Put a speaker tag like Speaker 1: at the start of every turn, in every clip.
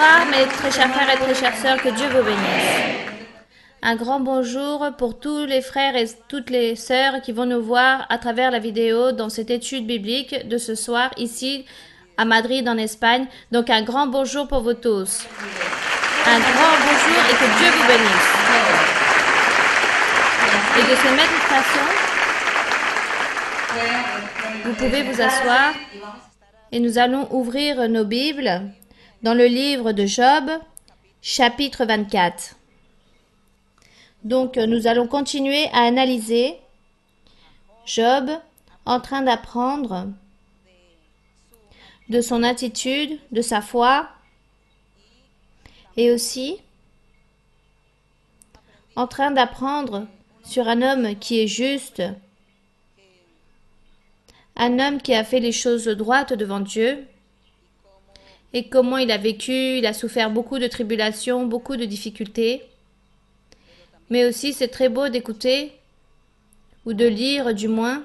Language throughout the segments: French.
Speaker 1: Bonsoir mes très chers frères et très chères sœurs, que Dieu vous bénisse. Un grand bonjour pour tous les frères et toutes les sœurs qui vont nous voir à travers la vidéo dans cette étude biblique de ce soir ici à Madrid en Espagne. Donc un grand bonjour pour vous tous. Un grand bonjour et que Dieu vous bénisse. Et de cette même façon, vous pouvez vous asseoir et nous allons ouvrir nos Bibles dans le livre de Job, chapitre 24. Donc, nous allons continuer à analyser Job en train d'apprendre de son attitude, de sa foi, et aussi en train d'apprendre sur un homme qui est juste, un homme qui a fait les choses droites devant Dieu, et comment il a vécu, il a souffert beaucoup de tribulations, beaucoup de difficultés. Mais aussi, c'est très beau d'écouter, ou de lire du moins,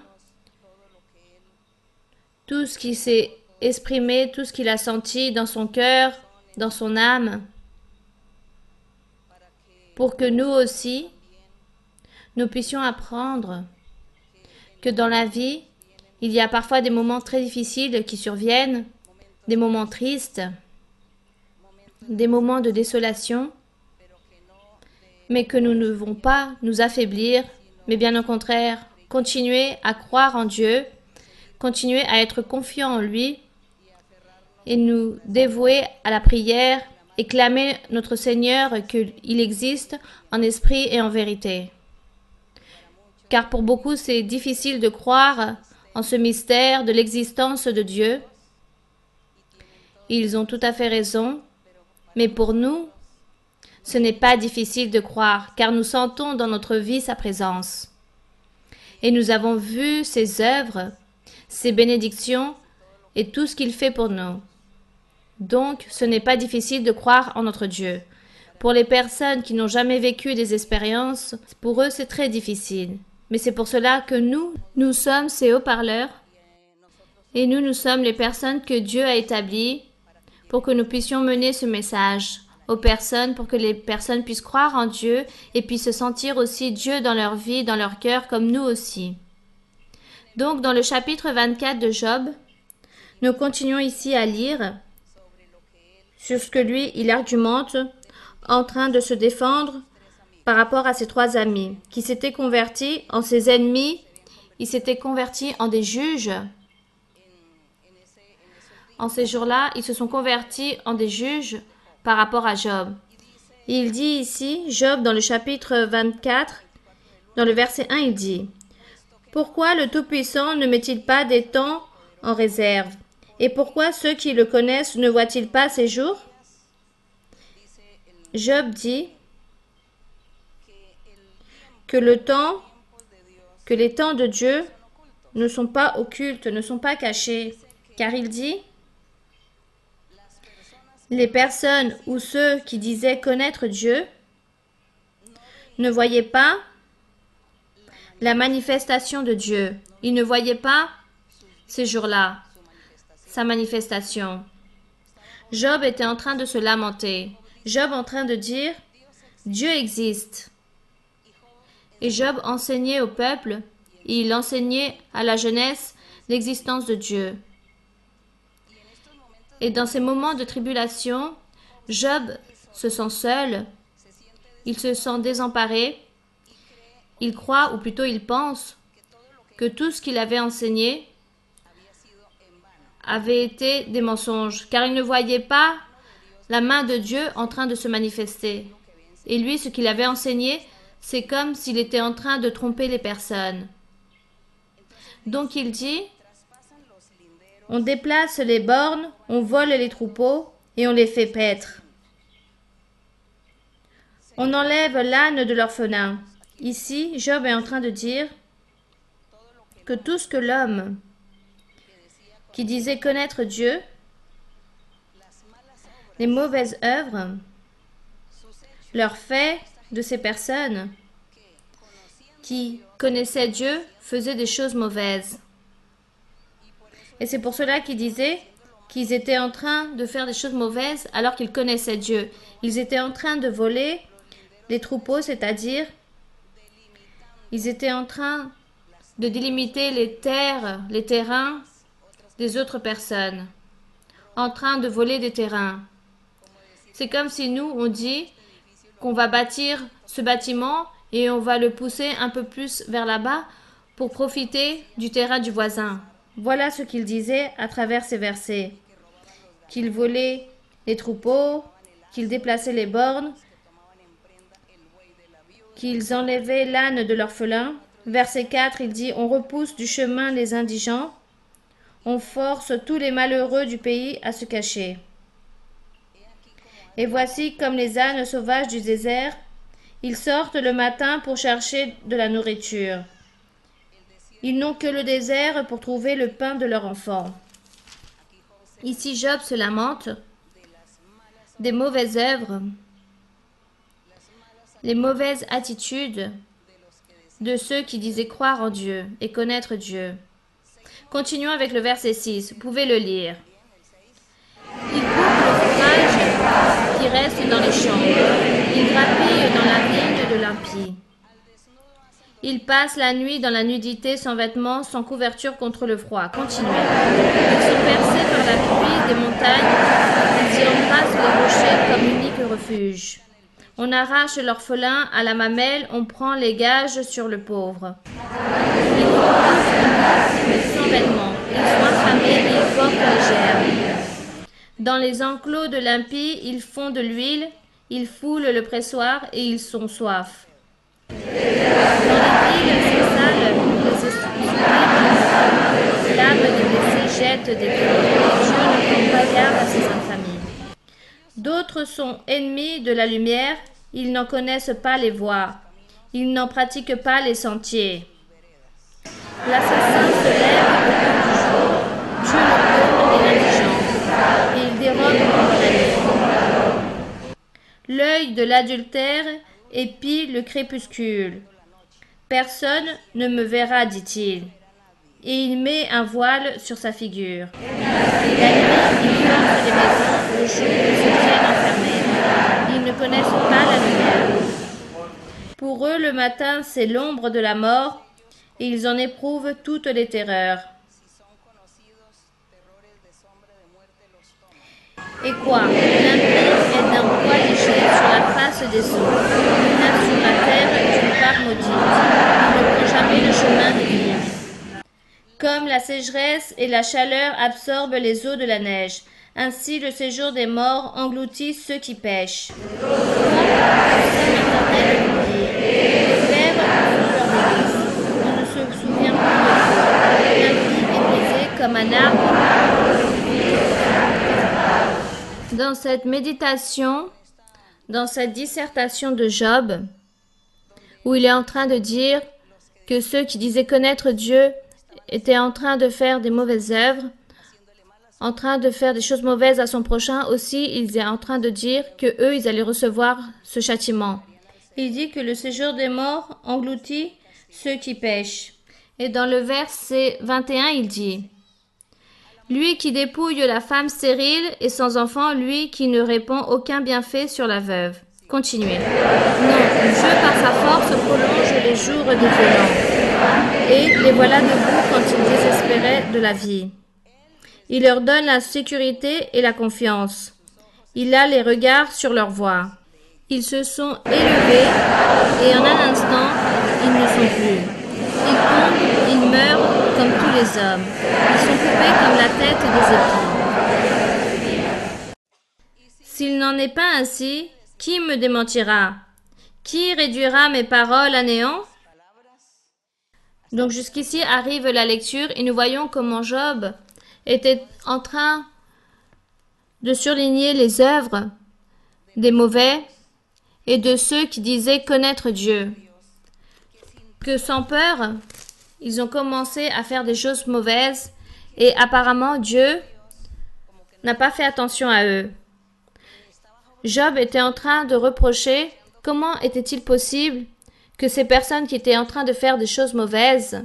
Speaker 1: tout ce qui s'est exprimé, tout ce qu'il a senti dans son cœur, dans son âme, pour que nous aussi, nous puissions apprendre que dans la vie, il y a parfois des moments très difficiles qui surviennent, des moments tristes, des moments de désolation, mais que nous ne devons pas nous affaiblir, mais bien au contraire, continuer à croire en Dieu, continuer à être confiants en lui et nous dévouer à la prière et clamer notre Seigneur qu'il existe en esprit et en vérité. Car pour beaucoup, c'est difficile de croire en ce mystère de l'existence de Dieu. Ils ont tout à fait raison, mais pour nous, ce n'est pas difficile de croire, car nous sentons dans notre vie sa présence. Et nous avons vu ses œuvres, ses bénédictions et tout ce qu'il fait pour nous. Donc, ce n'est pas difficile de croire en notre Dieu. Pour les personnes qui n'ont jamais vécu des expériences, pour eux, c'est très difficile. Mais c'est pour cela que nous sommes ces haut-parleurs et nous sommes les personnes que Dieu a établies pour que nous puissions mener ce message aux personnes, pour que les personnes puissent croire en Dieu et puissent se sentir aussi Dieu dans leur vie, dans leur cœur, comme nous aussi. Donc, dans le chapitre 24 de Job, nous continuons ici à lire sur ce que lui, il argumente en train de se défendre par rapport à ses trois amis qui s'étaient convertis en ses ennemis, ils s'étaient convertis en des juges. En ces jours-là, ils se sont convertis en des juges par rapport à Job. Il dit ici, Job dans le chapitre 24, dans le verset 1, il dit « Pourquoi le Tout-Puissant ne met-il pas des temps en réserve? Et pourquoi ceux qui le connaissent ne voient-ils pas ses jours ?» Job dit que les temps de Dieu ne sont pas occultes, ne sont pas cachés, car il dit les personnes ou ceux qui disaient connaître Dieu ne voyaient pas la manifestation de Dieu. Ils ne voyaient pas ces jours-là, sa manifestation. Job était en train de se lamenter. Job en train de dire Dieu existe. Et Job enseignait au peuple, et il enseignait à la jeunesse l'existence de Dieu. Et dans ces moments de tribulation, Job se sent seul, il se sent désemparé, il croit, ou plutôt il pense, que tout ce qu'il avait enseigné avait été des mensonges, car il ne voyait pas la main de Dieu en train de se manifester. Et lui, ce qu'il avait enseigné, c'est comme s'il était en train de tromper les personnes. Donc il dit, on déplace les bornes, on vole les troupeaux et on les fait paître. On enlève l'âne de l'orphelin. Ici, Job est en train de dire que tout ce que l'homme qui disait connaître Dieu, les mauvaises œuvres, leurs faits de ces personnes qui connaissaient Dieu faisaient des choses mauvaises. Et c'est pour cela qu'il disait, qu'ils étaient en train de faire des choses mauvaises alors qu'ils connaissaient Dieu. Ils étaient en train de voler les troupeaux, c'est-à-dire ils étaient en train de délimiter les terres, les terrains des autres personnes, en train de voler des terrains. C'est comme si nous, on dit qu'on va bâtir ce bâtiment et on va le pousser un peu plus vers là-bas pour profiter du terrain du voisin. Voilà ce qu'il disait à travers ces versets. Qu'il volait les troupeaux, qu'ils déplaçaient les bornes, qu'ils enlevaient l'âne de l'orphelin. Verset 4, il dit « On repousse du chemin les indigents, on force tous les malheureux du pays à se cacher. Et voici comme les ânes sauvages du désert, ils sortent le matin pour chercher de la nourriture. Ils n'ont que le désert pour trouver le pain de leur enfant. » Ici, Job se lamente des mauvaises œuvres, les mauvaises attitudes de ceux qui disaient croire en Dieu et connaître Dieu. Continuons avec le verset 6. Vous pouvez le lire. Ils coupent le fourrage qui reste dans les champs. Ils grappillent dans la vigne de l'impie. Ils passent la nuit dans la nudité, sans vêtements, sans couverture contre le froid. Continuez. Ils sont percés par la pluie des montagnes. Ils y embrassent les rochers comme unique refuge. On arrache l'orphelin à la mamelle, on prend les gages sur le pauvre. Ils courent sans vêtements. Ils sont affamés et ils portent les gerbes. Dans les enclos de l'impie, ils font de l'huile, ils foulent le pressoir et ils sont soif. Dans les villes sales, l'âme des blessés jette des cris. Dieu ne prend pas garde à ses infamies. D'autres sont ennemis de la lumière, ils n'en connaissent pas les voies, ils n'en pratiquent pas les sentiers. L'assassin se lève au bout du jour, tue le pauvre et l'indigent, et il dérobe contre la nuit. L'œil de l'adultère épie le crépuscule. Personne ne me verra, dit-il, et il met un voile sur sa figure. La nuit, ils entrent les maisons, le jour, ils se tiennent enfermés. Ils ne connaissent pas la lumière. Pour eux, le matin, c'est l'ombre de la mort, et ils en éprouvent toutes les terreurs. Et quoi? L'impie est d'un poids léger sur la face des eaux. Il nage sur la terre d'une part maudite. Il ne prend jamais le chemin des vie. Comme la sécheresse et la chaleur absorbent les eaux de la neige, ainsi le séjour des morts engloutit ceux qui pêchent. On ne se souvient plus de toi. L'impie est brisé comme un arbre. Dans cette méditation, dans cette dissertation de Job, où il est en train de dire que ceux qui disaient connaître Dieu étaient en train de faire des mauvaises œuvres, en train de faire des choses mauvaises à son prochain, aussi ils étaient en train de dire que eux ils allaient recevoir ce châtiment. Il dit que le séjour des morts engloutit ceux qui pêchent. Et dans le verset 21, il dit: lui qui dépouille la femme stérile et sans enfant, lui qui ne répand aucun bienfait sur la veuve. Continuez. Non, Dieu par sa force prolonge les jours des violents. Et les voilà debout quand ils désespéraient de la vie. Il leur donne la sécurité et la confiance. Il a les regards sur leur voie. Ils se sont élevés et en un instant, ils ne sont plus. Ils tombent, ils meurent comme tous les hommes. Ils sont coupés comme la tête des épis. S'il n'en est pas ainsi, qui me démentira? Qui réduira mes paroles à néant? Donc jusqu'ici arrive la lecture et nous voyons comment Job était en train de surligner les œuvres des mauvais et de ceux qui disaient connaître Dieu. Que sans peur, ils ont commencé à faire des choses mauvaises et apparemment Dieu n'a pas fait attention à eux. Job était en train de reprocher comment était-il possible que ces personnes qui étaient en train de faire des choses mauvaises,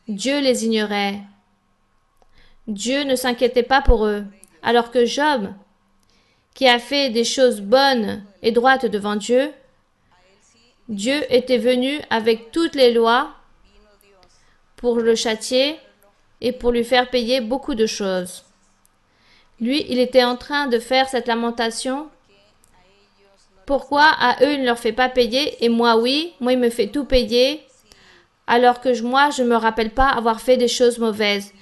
Speaker 1: Dieu les ignorait. Dieu ne s'inquiétait pas pour eux. Alors que Job, qui a fait des choses bonnes et droites devant Dieu, Dieu était venu avec toutes les lois pour le châtier et pour lui faire payer beaucoup de choses. Lui, il était en train de faire cette lamentation. Pourquoi à eux, il ne leur fait pas payer et moi, oui, moi, il me fait tout payer, alors que moi, je ne me rappelle pas avoir fait des choses mauvaises.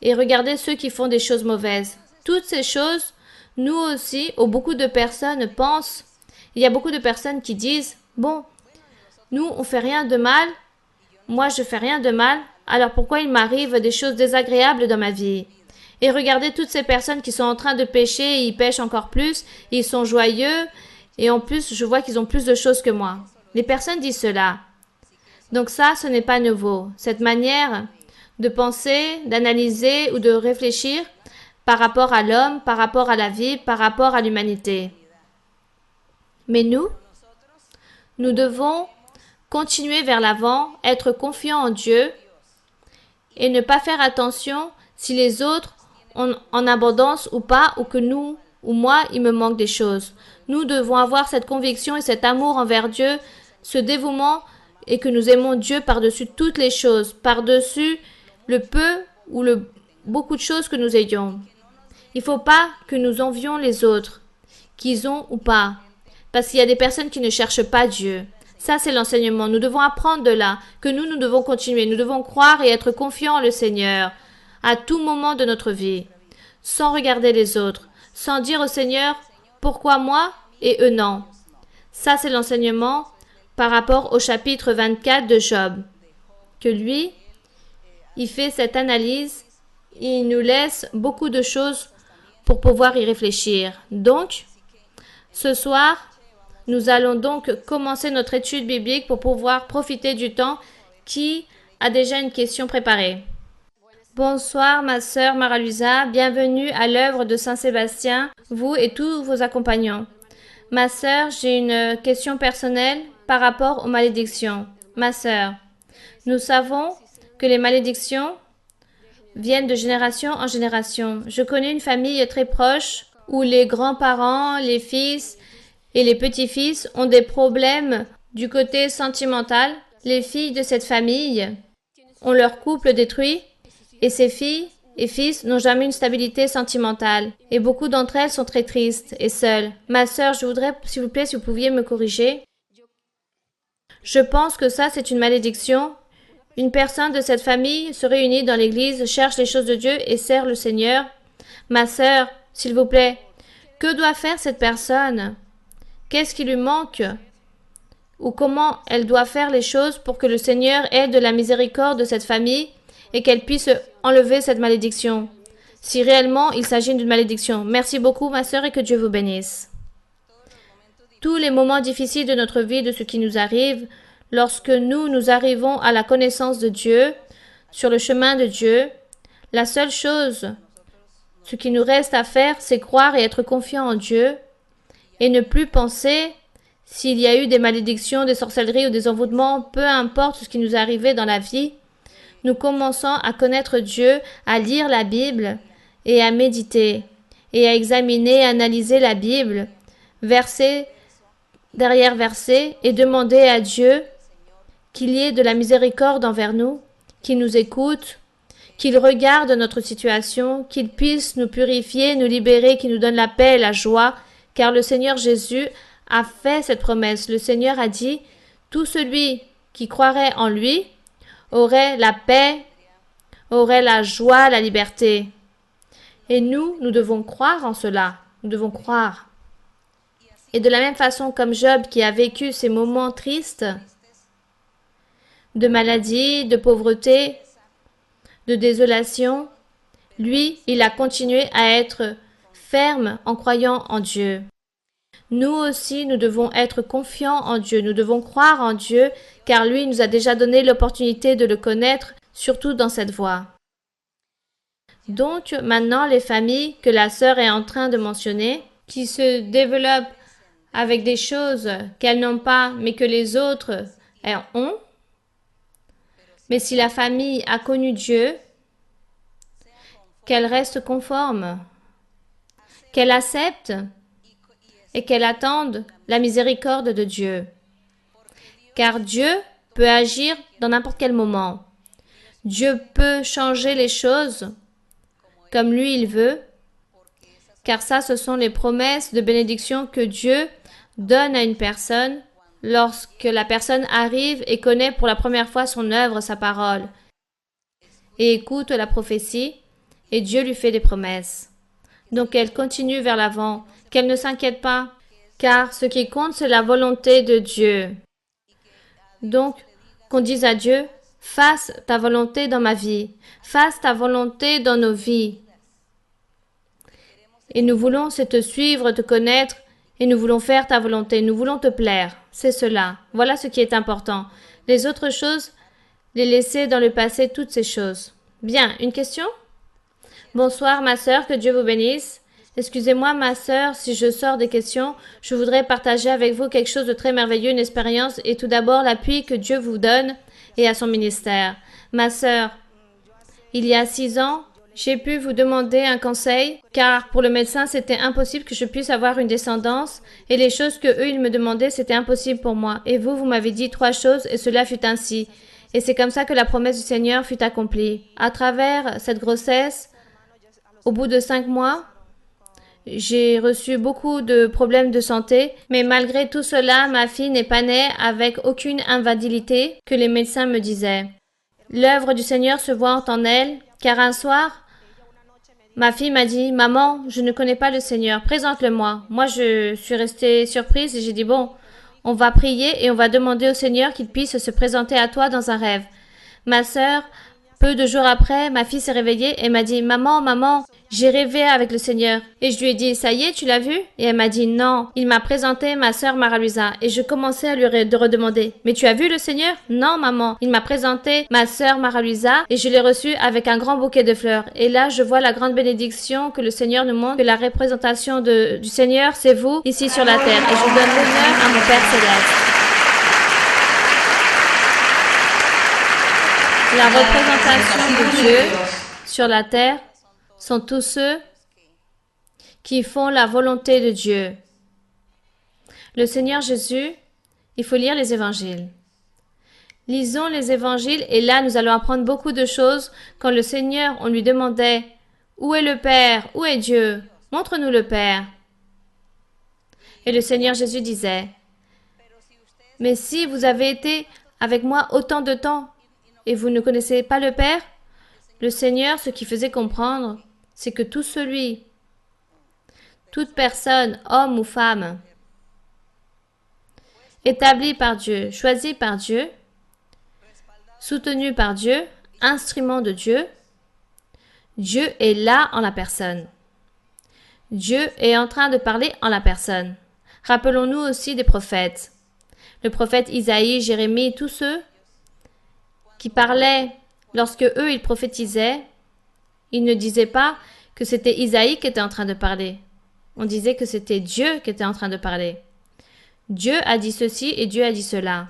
Speaker 1: Et regardez ceux qui font des choses mauvaises. Toutes ces choses, nous aussi, ou beaucoup de personnes pensent, il y a beaucoup de personnes qui disent, bon, nous, on fait rien de mal, moi, je fais rien de mal, alors pourquoi il m'arrive des choses désagréables dans ma vie? Et regardez toutes ces personnes qui sont en train de pécher, et ils pêchent encore plus, ils sont joyeux, et en plus, je vois qu'ils ont plus de choses que moi. Les personnes disent cela. Donc ça, ce n'est pas nouveau. Cette manière de penser, d'analyser ou de réfléchir par rapport à l'homme, par rapport à la vie, par rapport à l'humanité. Mais nous devons continuer vers l'avant, être confiants en Dieu et ne pas faire attention si les autres ont en abondance ou pas, ou que nous ou moi, il me manque des choses. Nous devons avoir cette conviction et cet amour envers Dieu, ce dévouement et que nous aimons Dieu par-dessus toutes les choses, par-dessus le peu ou le beaucoup de choses que nous ayons. Il ne faut pas que nous envions les autres, qu'ils ont ou pas, parce qu'il y a des personnes qui ne cherchent pas Dieu. Ça, c'est l'enseignement. Nous devons apprendre de là, que nous devons continuer. Nous devons croire et être confiants en le Seigneur à tout moment de notre vie, sans regarder les autres, sans dire au Seigneur, pourquoi moi et eux non. Ça, c'est l'enseignement par rapport au chapitre 24 de Job, que lui, il fait cette analyse, il nous laisse beaucoup de choses pour pouvoir y réfléchir. Donc, ce soir, nous allons donc commencer notre étude biblique pour pouvoir profiter du temps. Qui a déjà une question préparée? Bonsoir ma sœur Maraluisa, bienvenue à l'œuvre de Saint-Sébastien, vous et tous vos accompagnants. Ma sœur, j'ai une question personnelle par rapport aux malédictions. Ma sœur, nous savons que les malédictions viennent de génération en génération. Je connais une famille très proche où les grands-parents, les fils et les petits-fils ont des problèmes du côté sentimental. Les filles de cette famille ont leur couple détruit et ces filles et fils n'ont jamais une stabilité sentimentale. Et beaucoup d'entre elles sont très tristes et seules. Ma sœur, je voudrais, s'il vous plaît, si vous pouviez me corriger. Je pense que ça, c'est une malédiction. Une personne de cette famille se réunit dans l'église, cherche les choses de Dieu et sert le Seigneur. Ma sœur, s'il vous plaît, que doit faire cette personne? Qu'est-ce qui lui manque? Ou comment elle doit faire les choses pour que le Seigneur ait de la miséricorde de cette famille et qu'elle puisse enlever cette malédiction, si réellement il s'agit d'une malédiction. Merci beaucoup, ma sœur, et que Dieu vous bénisse. Tous les moments difficiles de notre vie, de ce qui nous arrive, lorsque nous arrivons à la connaissance de Dieu, sur le chemin de Dieu, la seule chose, ce qui nous reste à faire, c'est croire et être confiant en Dieu et ne plus penser s'il y a eu des malédictions, des sorcelleries ou des envoûtements, peu importe ce qui nous est arrivé dans la vie. Nous commençons à connaître Dieu, à lire la Bible et à méditer et à examiner, à analyser la Bible, verset derrière verset, et demander à Dieu qu'il y ait de la miséricorde envers nous, qu'il nous écoute, qu'il regarde notre situation, qu'il puisse nous purifier, nous libérer, qu'il nous donne la paix et la joie, car le Seigneur Jésus a fait cette promesse. Le Seigneur a dit, tout celui qui croirait en lui aurait la paix, aurait la joie, la liberté. Et nous devons croire en cela. Nous devons croire. Et de la même façon comme Job qui a vécu ces moments tristes, de maladie, de pauvreté, de désolation, lui, il a continué à être ferme en croyant en Dieu. Nous aussi, nous devons être confiants en Dieu, nous devons croire en Dieu, car lui nous a déjà donné l'opportunité de le connaître, surtout dans cette voie. Donc, maintenant, les familles que la sœur est en train de mentionner, qui se développent avec des choses qu'elles n'ont pas, mais que les autres ont, mais si la famille a connu Dieu, qu'elle reste conforme, qu'elle accepte et qu'elle attende la miséricorde de Dieu. Car Dieu peut agir dans n'importe quel moment. Dieu peut changer les choses comme lui il veut, car ça, ce sont les promesses de bénédiction que Dieu donne à une personne lorsque la personne arrive et connaît pour la première fois son œuvre, sa parole, et écoute la prophétie, et Dieu lui fait des promesses. Donc elle continue vers l'avant, qu'elle ne s'inquiète pas, car ce qui compte, c'est la volonté de Dieu. Donc, qu'on dise à Dieu, fasse ta volonté dans ma vie, fasse ta volonté dans nos vies. Et nous voulons te suivre, te connaître, et nous voulons faire ta volonté, nous voulons te plaire. C'est cela. Voilà ce qui est important. Les autres choses, les laisser dans le passé, toutes ces choses. Bien, une question? Bonsoir ma sœur, que Dieu vous bénisse. Excusez-moi ma sœur si je sors des questions. Je voudrais partager avec vous quelque chose de très merveilleux, une expérience, et tout d'abord l'appui que Dieu vous donne et à son ministère. Ma sœur, il y a 6 ans, j'ai pu vous demander un conseil, car pour le médecin, c'était impossible que je puisse avoir une descendance, et les choses que eux, ils me demandaient, c'était impossible pour moi. Et vous m'avez dit 3 choses, et cela fut ainsi. Et c'est comme ça que la promesse du Seigneur fut accomplie. À travers cette grossesse, au bout de 5 mois, j'ai reçu beaucoup de problèmes de santé, mais malgré tout cela, ma fille n'est pas née avec aucune invalidité que les médecins me disaient. L'œuvre du Seigneur se voit en elle, car un soir, ma fille m'a dit, « Maman, je ne connais pas le Seigneur, présente-le-moi. » Moi, je suis restée surprise et j'ai dit, « Bon, on va prier et on va demander au Seigneur qu'il puisse se présenter à toi dans un rêve. » Ma sœur, peu de jours après, ma fille s'est réveillée et m'a dit, « Maman, maman, j'ai rêvé avec le Seigneur. » Et je lui ai dit, « Ça y est, tu l'as vu? » Et elle m'a dit, « Non. » Il m'a présenté ma sœur Mara-Luisa et je commençais à lui redemander, « Mais tu as vu le Seigneur? » « Non, maman. » Il m'a présenté ma sœur Mara-Luisa et je l'ai reçue avec un grand bouquet de fleurs. Et là, je vois la grande bénédiction que le Seigneur nous montre, que la représentation du Seigneur, c'est vous, ici sur la terre. Et je donne l'honneur à mon Père Céleste. La représentation de Dieu sur la terre sont tous ceux qui font la volonté de Dieu. Le Seigneur Jésus, il faut lire les évangiles. Lisons les évangiles et là nous allons apprendre beaucoup de choses. Quand le Seigneur, on lui demandait « Où est le Père? Où est Dieu? Montre-nous le Père. » Et le Seigneur Jésus disait « Mais si vous avez été avec moi autant de temps et vous ne connaissez pas le Père ?» Le Seigneur, ce qui faisait comprendre, c'est que toute personne, homme ou femme, établie par Dieu, choisie par Dieu, soutenue par Dieu, instrument de Dieu, Dieu est là en la personne. Dieu est en train de parler en la personne. Rappelons-nous aussi des prophètes. Le prophète Isaïe, Jérémie, tous ceux qui parlaient lorsque eux, ils prophétisaient, ils ne disaient pas que c'était Isaïe qui était en train de parler. On disait que c'était Dieu qui était en train de parler. Dieu a dit ceci et Dieu a dit cela.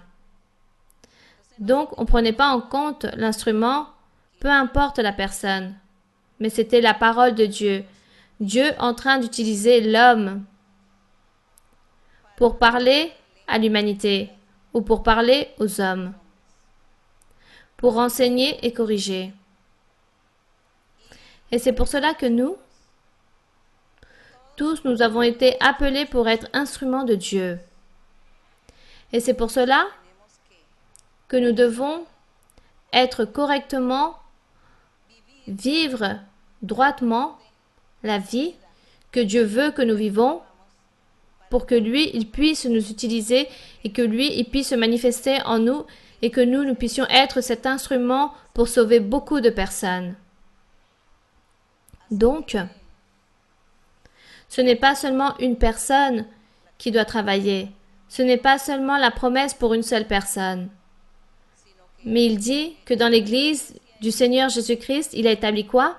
Speaker 1: Donc, on ne prenait pas en compte l'instrument, peu importe la personne. Mais c'était la parole de Dieu. Dieu en train d'utiliser l'homme pour parler à l'humanité ou pour parler aux hommes, pour enseigner et corriger. Et c'est pour cela que nous, tous, nous avons été appelés pour être instruments de Dieu. Et c'est pour cela que nous devons être correctement, vivre droitement la vie que Dieu veut que nous vivons pour que lui, il puisse nous utiliser et que lui, il puisse se manifester en nous et que nous puissions être cet instrument pour sauver beaucoup de personnes. Donc, ce n'est pas seulement une personne qui doit travailler. Ce n'est pas seulement la promesse pour une seule personne. Mais il dit que dans l'Église du Seigneur Jésus-Christ, il a établi quoi?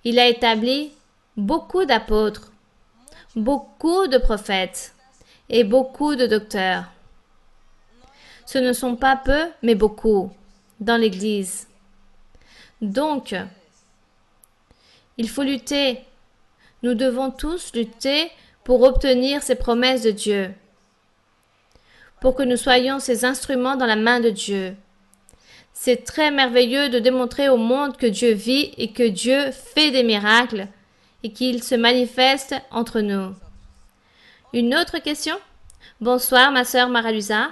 Speaker 1: Il a établi beaucoup d'apôtres, beaucoup de prophètes et beaucoup de docteurs. Ce ne sont pas peu, mais beaucoup dans l'Église. Donc, Il faut lutter. Nous devons tous lutter pour obtenir ces promesses de Dieu, pour que nous soyons ces instruments dans la main de Dieu. C'est très merveilleux de démontrer au monde que Dieu vit et que Dieu fait des miracles et qu'il se manifeste entre nous. Une autre question? Bonsoir, ma sœur Maralusa.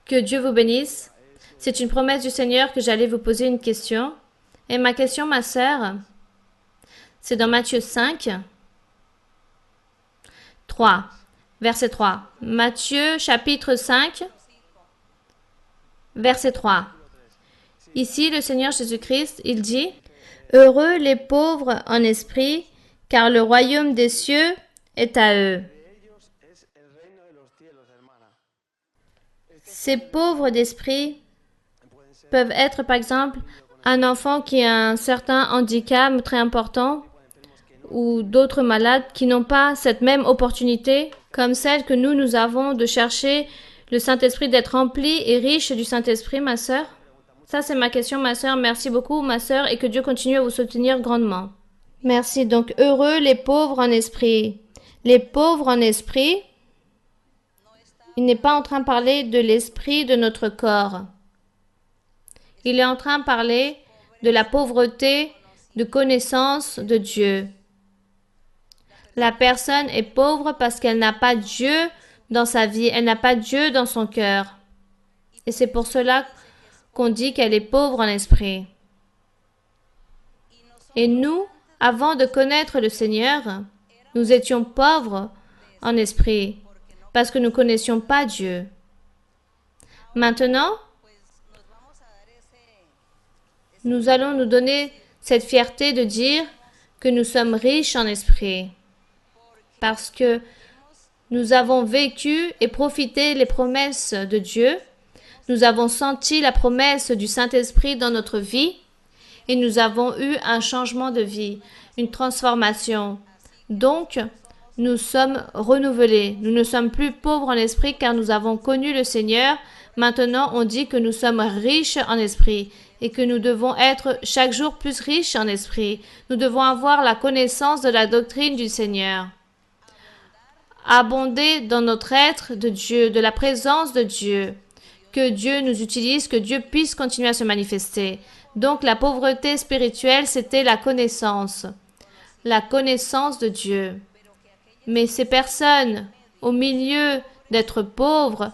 Speaker 1: Que Dieu vous bénisse. C'est une promesse du Seigneur que j'allais vous poser une question. Et ma question, ma sœur, c'est dans Matthieu 5, 3, verset 3. Matthieu, chapitre 5, verset 3. Ici, le Seigneur Jésus-Christ, il dit « Heureux les pauvres en esprit, car le royaume des cieux est à eux. » Ces pauvres d'esprit peuvent être, par exemple, un enfant qui a un certain handicap très important ou d'autres malades qui n'ont pas cette même opportunité comme celle que nous avons de chercher le Saint-Esprit, d'être rempli et riche du Saint-Esprit, ma sœur. Ça, c'est ma question, ma sœur. Merci beaucoup, ma sœur, et que Dieu continue à vous soutenir grandement. Merci. Donc, heureux les pauvres en esprit. Les pauvres en esprit, il n'est pas en train de parler de l'esprit de notre corps. Il est en train de parler de la pauvreté de connaissance de Dieu. La personne est pauvre parce qu'elle n'a pas Dieu dans sa vie, elle n'a pas Dieu dans son cœur. Et c'est pour cela qu'on dit qu'elle est pauvre en esprit. Et nous, avant de connaître le Seigneur, nous étions pauvres en esprit parce que nous ne connaissions pas Dieu. Maintenant, nous allons nous donner cette fierté de dire que nous sommes riches en esprit parce que nous avons vécu et profité les promesses de Dieu. Nous avons senti la promesse du Saint-Esprit dans notre vie et nous avons eu un changement de vie, une transformation. Donc, nous sommes renouvelés. Nous ne sommes plus pauvres en esprit car nous avons connu le Seigneur. Maintenant, on dit que nous sommes riches en esprit et que nous devons être chaque jour plus riches en esprit. Nous devons avoir la connaissance de la doctrine du Seigneur. Abonder dans notre être de Dieu, de la présence de Dieu. Que Dieu nous utilise, que Dieu puisse continuer à se manifester. Donc la pauvreté spirituelle, c'était la connaissance de Dieu. Mais ces personnes, au milieu d'être pauvres,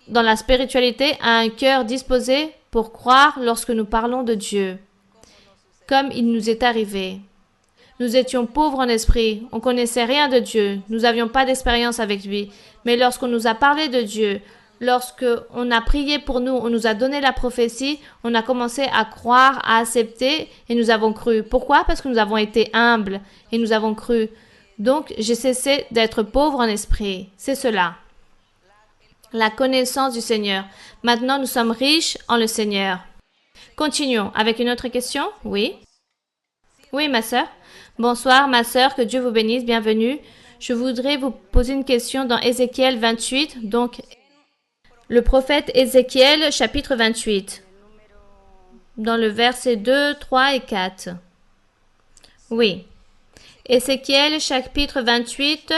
Speaker 1: dans la spiritualité, ont un cœur disposé pour croire lorsque nous parlons de Dieu, comme il nous est arrivé. Nous étions pauvres en esprit, on ne connaissait rien de Dieu, nous n'avions pas d'expérience avec lui. Mais lorsqu'on nous a parlé de Dieu, lorsqu'on a prié pour nous, on nous a donné la prophétie, on a commencé à croire, à accepter et nous avons cru. Pourquoi? Parce que nous avons été humbles et nous avons cru. Donc, j'ai cessé d'être pauvre en esprit. C'est cela. La connaissance du Seigneur. Maintenant, nous sommes riches en le Seigneur. Continuons avec une autre question. Oui? Oui, ma sœur. Bonsoir, ma sœur, que Dieu vous bénisse, bienvenue. Je voudrais vous poser une question dans Ézéchiel 28, donc le prophète Ézéchiel, chapitre 28, dans le verset 2, 3 et 4. Oui. Ézéchiel, chapitre 28,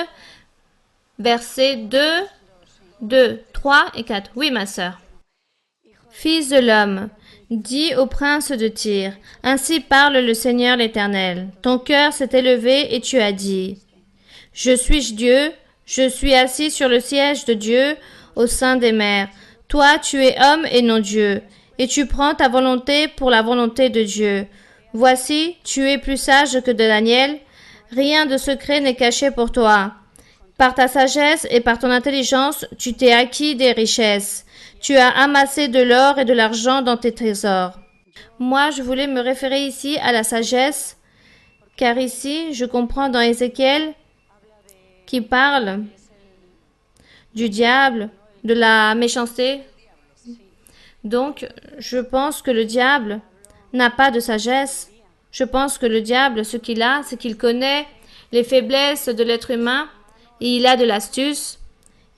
Speaker 1: versets 2, 3 et 4. Oui, ma sœur. Fils de l'homme, dis au prince de Tyr, ainsi parle le Seigneur l'Éternel. Ton cœur s'est élevé et tu as dit, je suis Dieu, je suis assis sur le siège de Dieu au sein des mers. Toi, tu es homme et non Dieu, et tu prends ta volonté pour la volonté de Dieu. Voici, tu es plus sage que de Daniel. Rien de secret n'est caché pour toi. Par ta sagesse et par ton intelligence, tu t'es acquis des richesses. Tu as amassé de l'or et de l'argent dans tes trésors. Moi, je voulais me référer ici à la sagesse, car ici, je comprends dans Ézéchiel qui parle du diable, de la méchanceté. Donc, je pense que le diable n'a pas de sagesse. Je pense que le diable, ce qu'il a, c'est qu'il connaît les faiblesses de l'être humain et il a de l'astuce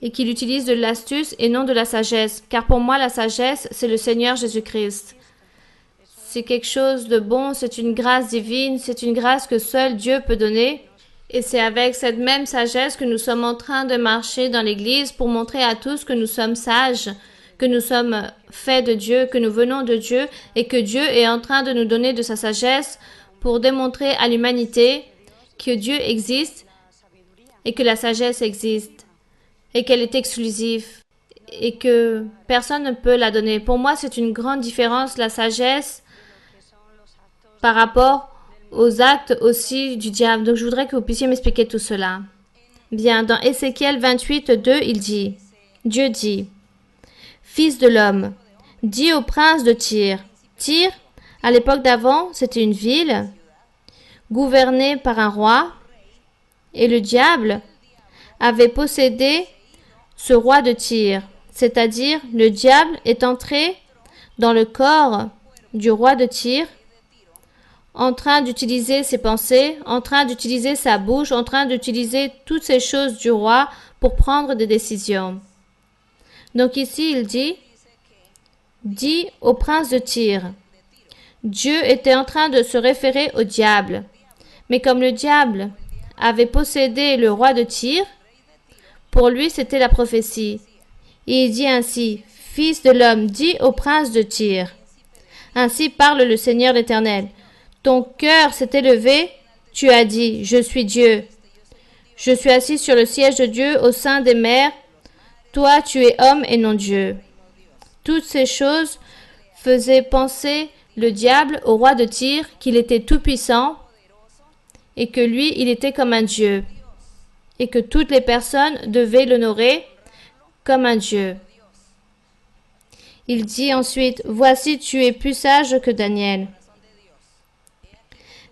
Speaker 1: et qu'il utilise de l'astuce et non de la sagesse. Car pour moi, la sagesse, c'est le Seigneur Jésus-Christ. c'est quelque chose de bon, c'est une grâce divine, c'est une grâce que seul Dieu peut donner. Et c'est avec cette même sagesse que nous sommes en train de marcher dans l'Église pour montrer à tous que nous sommes sages, que nous sommes faits de Dieu, que nous venons de Dieu et que Dieu est en train de nous donner de sa sagesse pour démontrer à l'humanité que Dieu existe et que la sagesse existe et qu'elle est exclusive et que personne ne peut la donner. Pour moi, c'est une grande différence, la sagesse, par rapport aux actes aussi du diable. Donc, je voudrais que vous puissiez m'expliquer tout cela. Bien, dans Ézéchiel 28, 2, il dit, Dieu dit, « Fils de l'homme, dis au prince de Tyr. » Tyr, à l'époque d'avant, c'était une ville gouvernée par un roi, et le diable avait possédé ce roi de Tyr. C'est-à-dire, le diable est entré dans le corps du roi de Tyr, en train d'utiliser ses pensées, en train d'utiliser sa bouche, en train d'utiliser toutes ces choses du roi pour prendre des décisions. Donc ici, il dit au prince de Tyr. Dieu était en train de se référer au diable. Mais comme le diable avait possédé le roi de Tyr, pour lui, c'était la prophétie. Et il dit ainsi, « Fils de l'homme, dis au prince de Tyr. Ainsi parle le Seigneur l'Éternel. Ton cœur s'est élevé, tu as dit, je suis Dieu. Je suis assis sur le siège de Dieu au sein des mers. Toi, tu es homme et non Dieu. » Toutes ces choses faisaient penser le diable au roi de Tyr qu'il était tout-puissant et que lui, il était comme un Dieu et que toutes les personnes devaient l'honorer comme un Dieu. Il dit ensuite, « Voici, tu es plus sage que Daniel.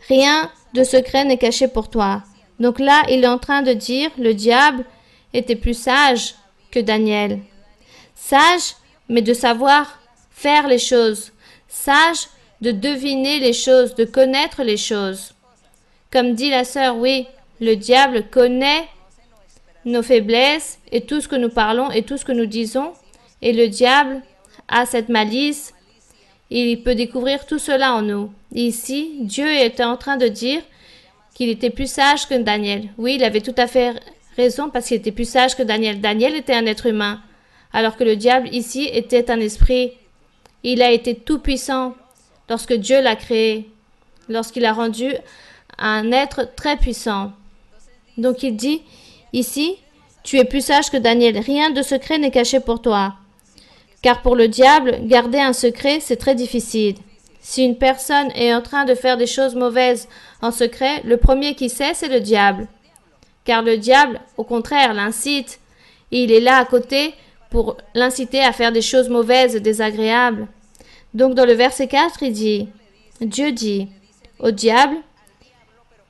Speaker 1: Rien de secret n'est caché pour toi. » Donc là, il est en train de dire, le diable était plus sage que Daniel. Sage, mais de savoir faire les choses. Sage de deviner les choses, de connaître les choses. Comme dit la sœur, oui, le diable connaît nos faiblesses et tout ce que nous parlons et tout ce que nous disons. Et le diable a cette malice. Il peut découvrir tout cela en nous. Et ici, Dieu était en train de dire qu'il était plus sage que Daniel. Oui, il avait tout à fait raison parce qu'il était plus sage que Daniel. Daniel était un être humain, alors que le diable ici était un esprit. Il a été tout puissant lorsque Dieu l'a créé, lorsqu'il a rendu un être très puissant. Donc il dit ici, tu es plus sage que Daniel. Rien de secret n'est caché pour toi. Car pour le diable, garder un secret, c'est très difficile. Si une personne est en train de faire des choses mauvaises en secret, le premier qui sait, c'est le diable. Car le diable, au contraire, l'incite. Et il est là à côté pour l'inciter à faire des choses mauvaises et désagréables. Donc dans le verset 4, il dit, Dieu dit au diable,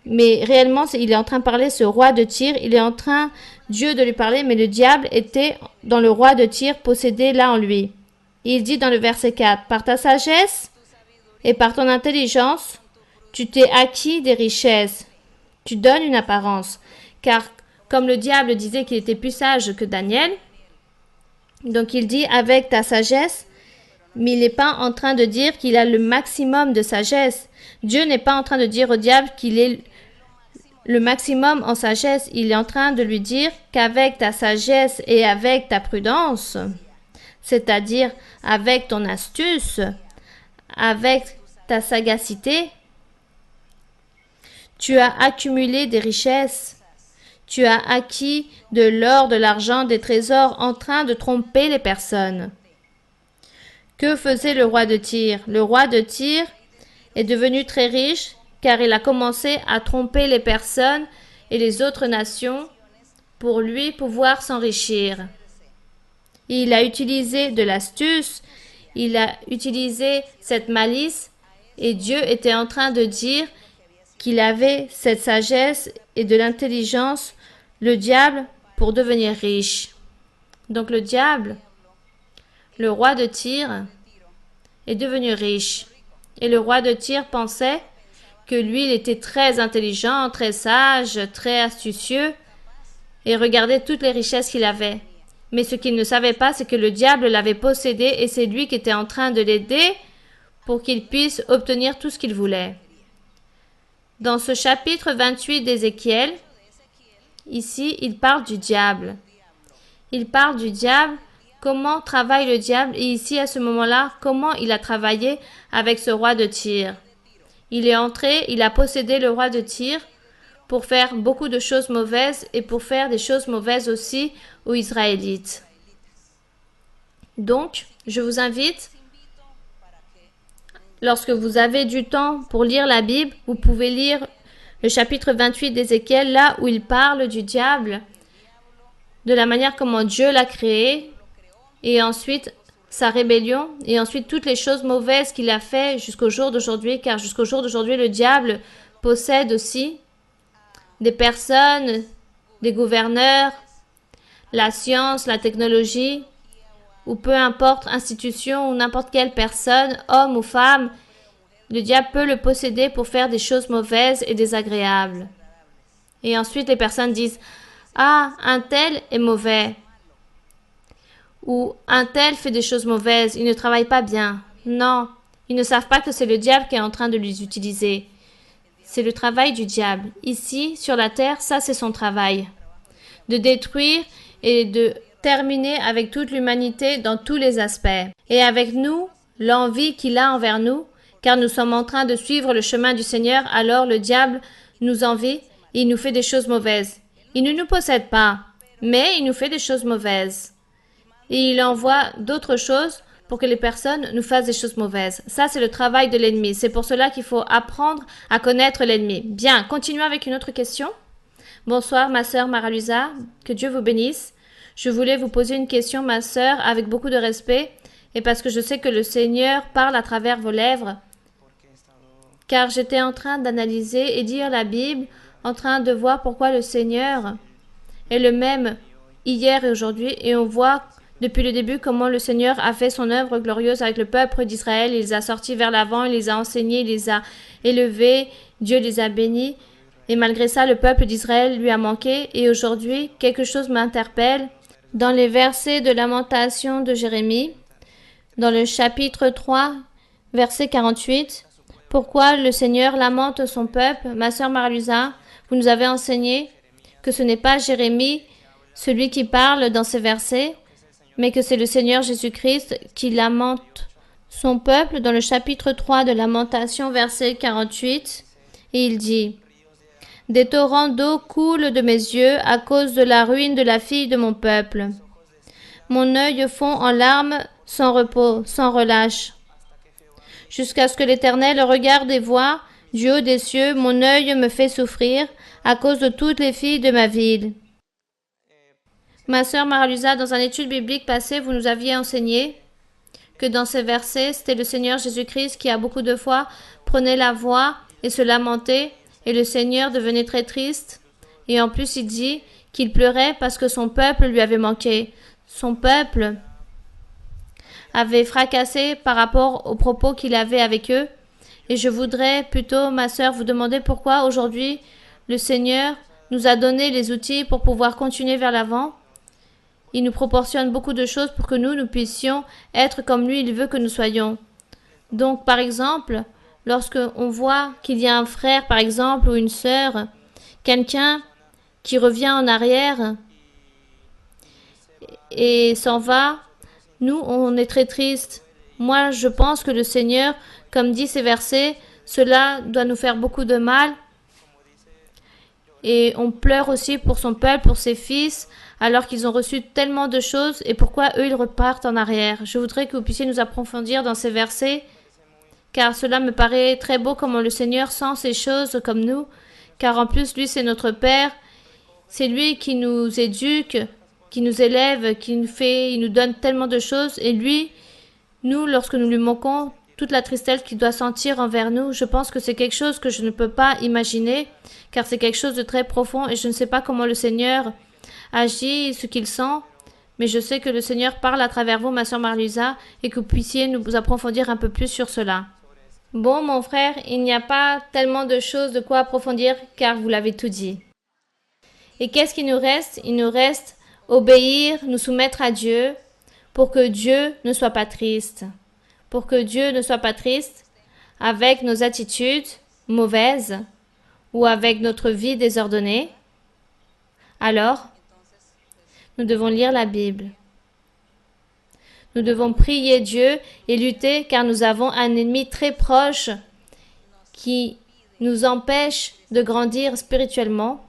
Speaker 1: mais réellement, il est en train de parler ce roi de Tyr, il est en train, Dieu, de lui parler, mais le diable était dans le roi de Tyr, possédé là en lui. Il dit dans le verset 4, « Par ta sagesse et par ton intelligence, tu t'es acquis des richesses. Tu donnes une apparence. » Car comme le diable disait qu'il était plus sage que Daniel, donc il dit « avec ta sagesse », mais il n'est pas en train de dire qu'il a le maximum de sagesse. Dieu n'est pas en train de dire au diable qu'il est le maximum en sagesse. Il est en train de lui dire qu'avec ta sagesse et avec ta prudence, c'est-à-dire avec ton astuce, avec ta sagacité, tu as accumulé des richesses. Tu as acquis de l'or, de l'argent, des trésors en train de tromper les personnes. Que faisait le roi de Tyr? Le roi de Tyr est devenu très riche car il a commencé à tromper les personnes et les autres nations pour lui pouvoir s'enrichir. Il a utilisé de l'astuce, il a utilisé cette malice et Dieu était en train de dire qu'il avait cette sagesse et de l'intelligence, le diable, pour devenir riche. Donc le diable, le roi de Tyr, est devenu riche. Et le roi de Tyr pensait que lui, il était très intelligent, très sage, très astucieux, et regardait toutes les richesses qu'il avait. Mais ce qu'il ne savait pas, c'est que le diable l'avait possédé, et c'est lui qui était en train de l'aider pour qu'il puisse obtenir tout ce qu'il voulait. Dans ce chapitre 28 d'Ézéchiel, ici, il parle du diable. Il parle du diable, comment travaille le diable, et ici, à ce moment-là, comment il a travaillé avec ce roi de Tyr. Il est entré, il a possédé le roi de Tyr pour faire beaucoup de choses mauvaises et pour faire des choses mauvaises aussi aux Israélites. Donc, je vous invite, lorsque vous avez du temps pour lire la Bible, vous pouvez lire le chapitre 28 d'Ézéchiel, là où il parle du diable, de la manière comment Dieu l'a créé, et ensuite sa rébellion, et ensuite toutes les choses mauvaises qu'il a fait jusqu'au jour d'aujourd'hui, car jusqu'au jour d'aujourd'hui, le diable possède aussi des personnes, des gouverneurs, la science, la technologie, ou peu importe, institution ou n'importe quelle personne, homme ou femme, le diable peut le posséder pour faire des choses mauvaises et désagréables. Et ensuite, les personnes disent « Ah, un tel est mauvais » ou « Un tel fait des choses mauvaises, il ne travaille pas bien. » Non, ils ne savent pas que c'est le diable qui est en train de les utiliser. C'est le travail du diable. Ici, sur la terre, ça c'est son travail. De détruire et de terminer avec toute l'humanité dans tous les aspects. Et avec nous, l'envie qu'il a envers nous, car nous sommes en train de suivre le chemin du Seigneur, alors le diable nous envie et il nous fait des choses mauvaises. Il ne nous possède pas, mais il nous fait des choses mauvaises. Et il envoie d'autres choses pour que les personnes nous fassent des choses mauvaises. Ça, c'est le travail de l'ennemi. C'est pour cela qu'il faut apprendre à connaître l'ennemi. Bien, continuons avec une autre question. Bonsoir, ma sœur Maralusa. Que Dieu vous bénisse. Je voulais vous poser une question, ma sœur, avec beaucoup de respect, et parce que je sais que le Seigneur parle à travers vos lèvres, car j'étais en train d'analyser et lire la Bible, en train de voir pourquoi le Seigneur est le même hier et aujourd'hui, et on voit depuis le début comment le Seigneur a fait son œuvre glorieuse avec le peuple d'Israël. Il les a sortis vers l'avant, il les a enseignés, il les a élevés, Dieu les a bénis. Et malgré ça, le peuple d'Israël lui a manqué. Et aujourd'hui, quelque chose m'interpelle. Dans les versets de Lamentation de Jérémie, dans le chapitre 3, verset 48, « Pourquoi le Seigneur lamente son peuple ?» Ma sœur Marlusa, vous nous avez enseigné que ce n'est pas Jérémie, celui qui parle dans ces versets, mais que c'est le Seigneur Jésus-Christ qui lamente son peuple dans le chapitre 3 de Lamentation, verset 48, et il dit « Des torrents d'eau coulent de mes yeux à cause de la ruine de la fille de mon peuple. Mon œil fond en larmes sans repos, sans relâche. Jusqu'à ce que l'Éternel regarde et voie, du haut des cieux, mon œil me fait souffrir à cause de toutes les filles de ma ville. » Ma sœur Maralusa, dans une étude biblique passée, vous nous aviez enseigné que dans ces versets, c'était le Seigneur Jésus-Christ qui a beaucoup de fois prenait la voix et se lamentait, et le Seigneur devenait très triste. Et en plus, il dit qu'il pleurait parce que son peuple lui avait manqué. Son peuple avait fracassé par rapport aux propos qu'il avait avec eux. Et je voudrais plutôt, ma sœur, vous demander pourquoi aujourd'hui le Seigneur nous a donné les outils pour pouvoir continuer vers l'avant. Il nous proportionne beaucoup de choses pour que nous puissions être comme lui, il veut que nous soyons. Donc, par exemple, lorsque on voit qu'il y a un frère, par exemple, ou une sœur, quelqu'un qui revient en arrière et s'en va, nous, on est très tristes. Moi, je pense que le Seigneur, comme dit ces versets, cela doit nous faire beaucoup de mal. Et on pleure aussi pour son peuple, pour ses fils, alors qu'ils ont reçu tellement de choses, et pourquoi eux, ils repartent en arrière. Je voudrais que vous puissiez nous approfondir dans ces versets, car cela me paraît très beau comment le Seigneur sent ces choses comme nous, car en plus, lui, c'est notre Père, c'est lui qui nous éduque, qui nous élève, il nous donne tellement de choses, et lui, nous, lorsque nous lui manquons, toute la tristesse qu'il doit sentir envers nous, je pense que c'est quelque chose que je ne peux pas imaginer, car c'est quelque chose de très profond, et je ne sais pas comment le Seigneur agit, ce qu'il sent, mais je sais que le Seigneur parle à travers vous, ma sœur Marlusa, et que vous puissiez nous approfondir un peu plus sur cela. Bon, mon frère, il n'y a pas tellement de choses de quoi approfondir, car vous l'avez tout dit. Et qu'est-ce qu'il nous reste? Il nous reste obéir, nous soumettre à Dieu, pour que Dieu ne soit pas triste, pour que Dieu ne soit pas triste avec nos attitudes mauvaises ou avec notre vie désordonnée, alors nous devons lire la Bible. Nous devons prier Dieu et lutter car nous avons un ennemi très proche qui nous empêche de grandir spirituellement,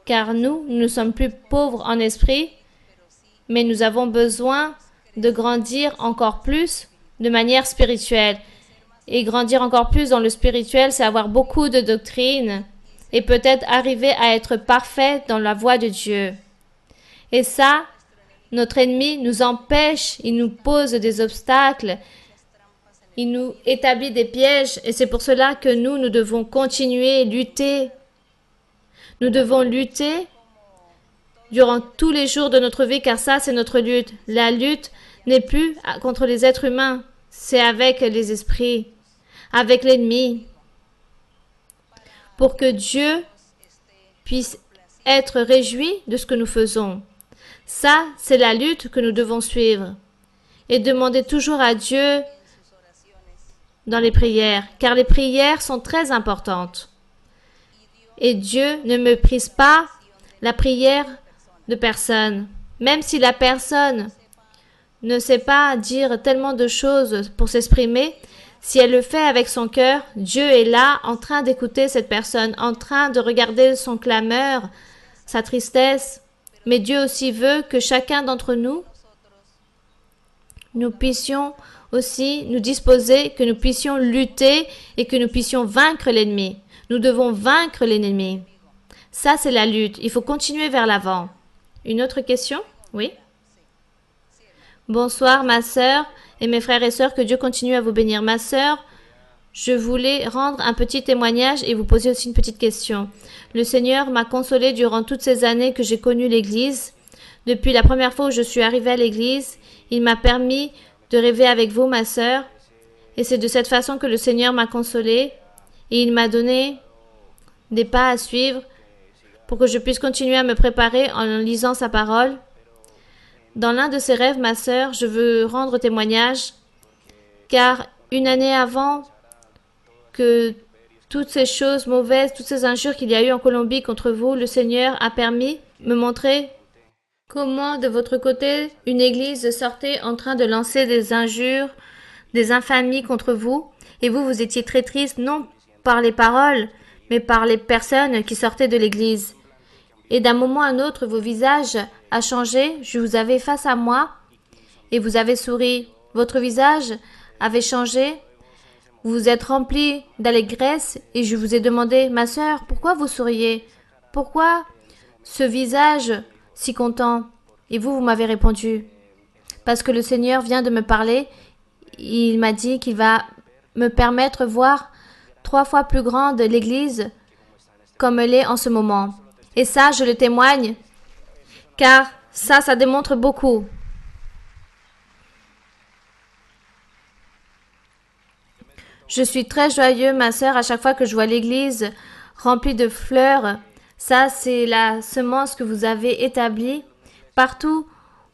Speaker 1: car nous ne sommes plus pauvres en esprit, mais nous avons besoin de grandir encore plus de manière spirituelle. Et grandir encore plus dans le spirituel, c'est avoir beaucoup de doctrines et peut-être arriver à être parfait dans la voie de Dieu. Et ça, notre ennemi nous empêche, il nous pose des obstacles, il nous établit des pièges et c'est pour cela que nous devons continuer, lutter. Nous devons lutter durant tous les jours de notre vie car ça, c'est notre lutte. La lutte n'est plus contre les êtres humains, c'est avec les esprits, avec l'ennemi. Pour que Dieu puisse être réjoui de ce que nous faisons. Ça, c'est la lutte que nous devons suivre. Et demander toujours à Dieu dans les prières, car les prières sont très importantes. Et Dieu ne méprise pas la prière de personne. Même si la personne ne sait pas dire tellement de choses pour s'exprimer, si elle le fait avec son cœur, Dieu est là en train d'écouter cette personne, en train de regarder son clameur, sa tristesse. Mais Dieu aussi veut que chacun d'entre nous, nous puissions aussi nous disposer, que nous puissions lutter et que nous puissions vaincre l'ennemi. Nous devons vaincre l'ennemi. Ça, c'est la lutte. Il faut continuer vers l'avant. Une autre question? Oui? Bonsoir, ma sœur et mes frères et sœurs. Que Dieu continue à vous bénir. Ma sœur, je voulais rendre un petit témoignage et vous poser aussi une petite question. Le Seigneur m'a consolée durant toutes ces années que j'ai connu l'Église. Depuis la première fois où je suis arrivée à l'Église, il m'a permis de rêver avec vous, ma sœur. Et c'est de cette façon que le Seigneur m'a consolée. Et il m'a donné des pas à suivre pour que je puisse continuer à me préparer en lisant sa parole. Dans l'un de ces rêves, ma sœur, je veux rendre témoignage, car une année avant que toutes ces choses mauvaises, toutes ces injures qu'il y a eu en Colombie contre vous, le Seigneur a permis de me montrer comment de votre côté une église sortait en train de lancer des injures, des infamies contre vous, et vous, vous étiez très triste, non par les paroles, mais par les personnes qui sortaient de l'église. Et d'un moment à un autre, vos visages a changé, je vous avais face à moi, et vous avez souri. Votre visage avait changé, vous vous êtes rempli d'allégresse, et je vous ai demandé, ma sœur, pourquoi vous souriez? Pourquoi ce visage si content? Et vous m'avez répondu, parce que le Seigneur vient de me parler, il m'a dit qu'il va me permettre de voir 3 fois plus grande l'Église comme elle est en ce moment. Et ça, je le témoigne, car ça démontre beaucoup. Je suis très joyeux, ma sœur, à chaque fois que je vois l'Église remplie de fleurs. Ça, c'est la semence que vous avez établie. Partout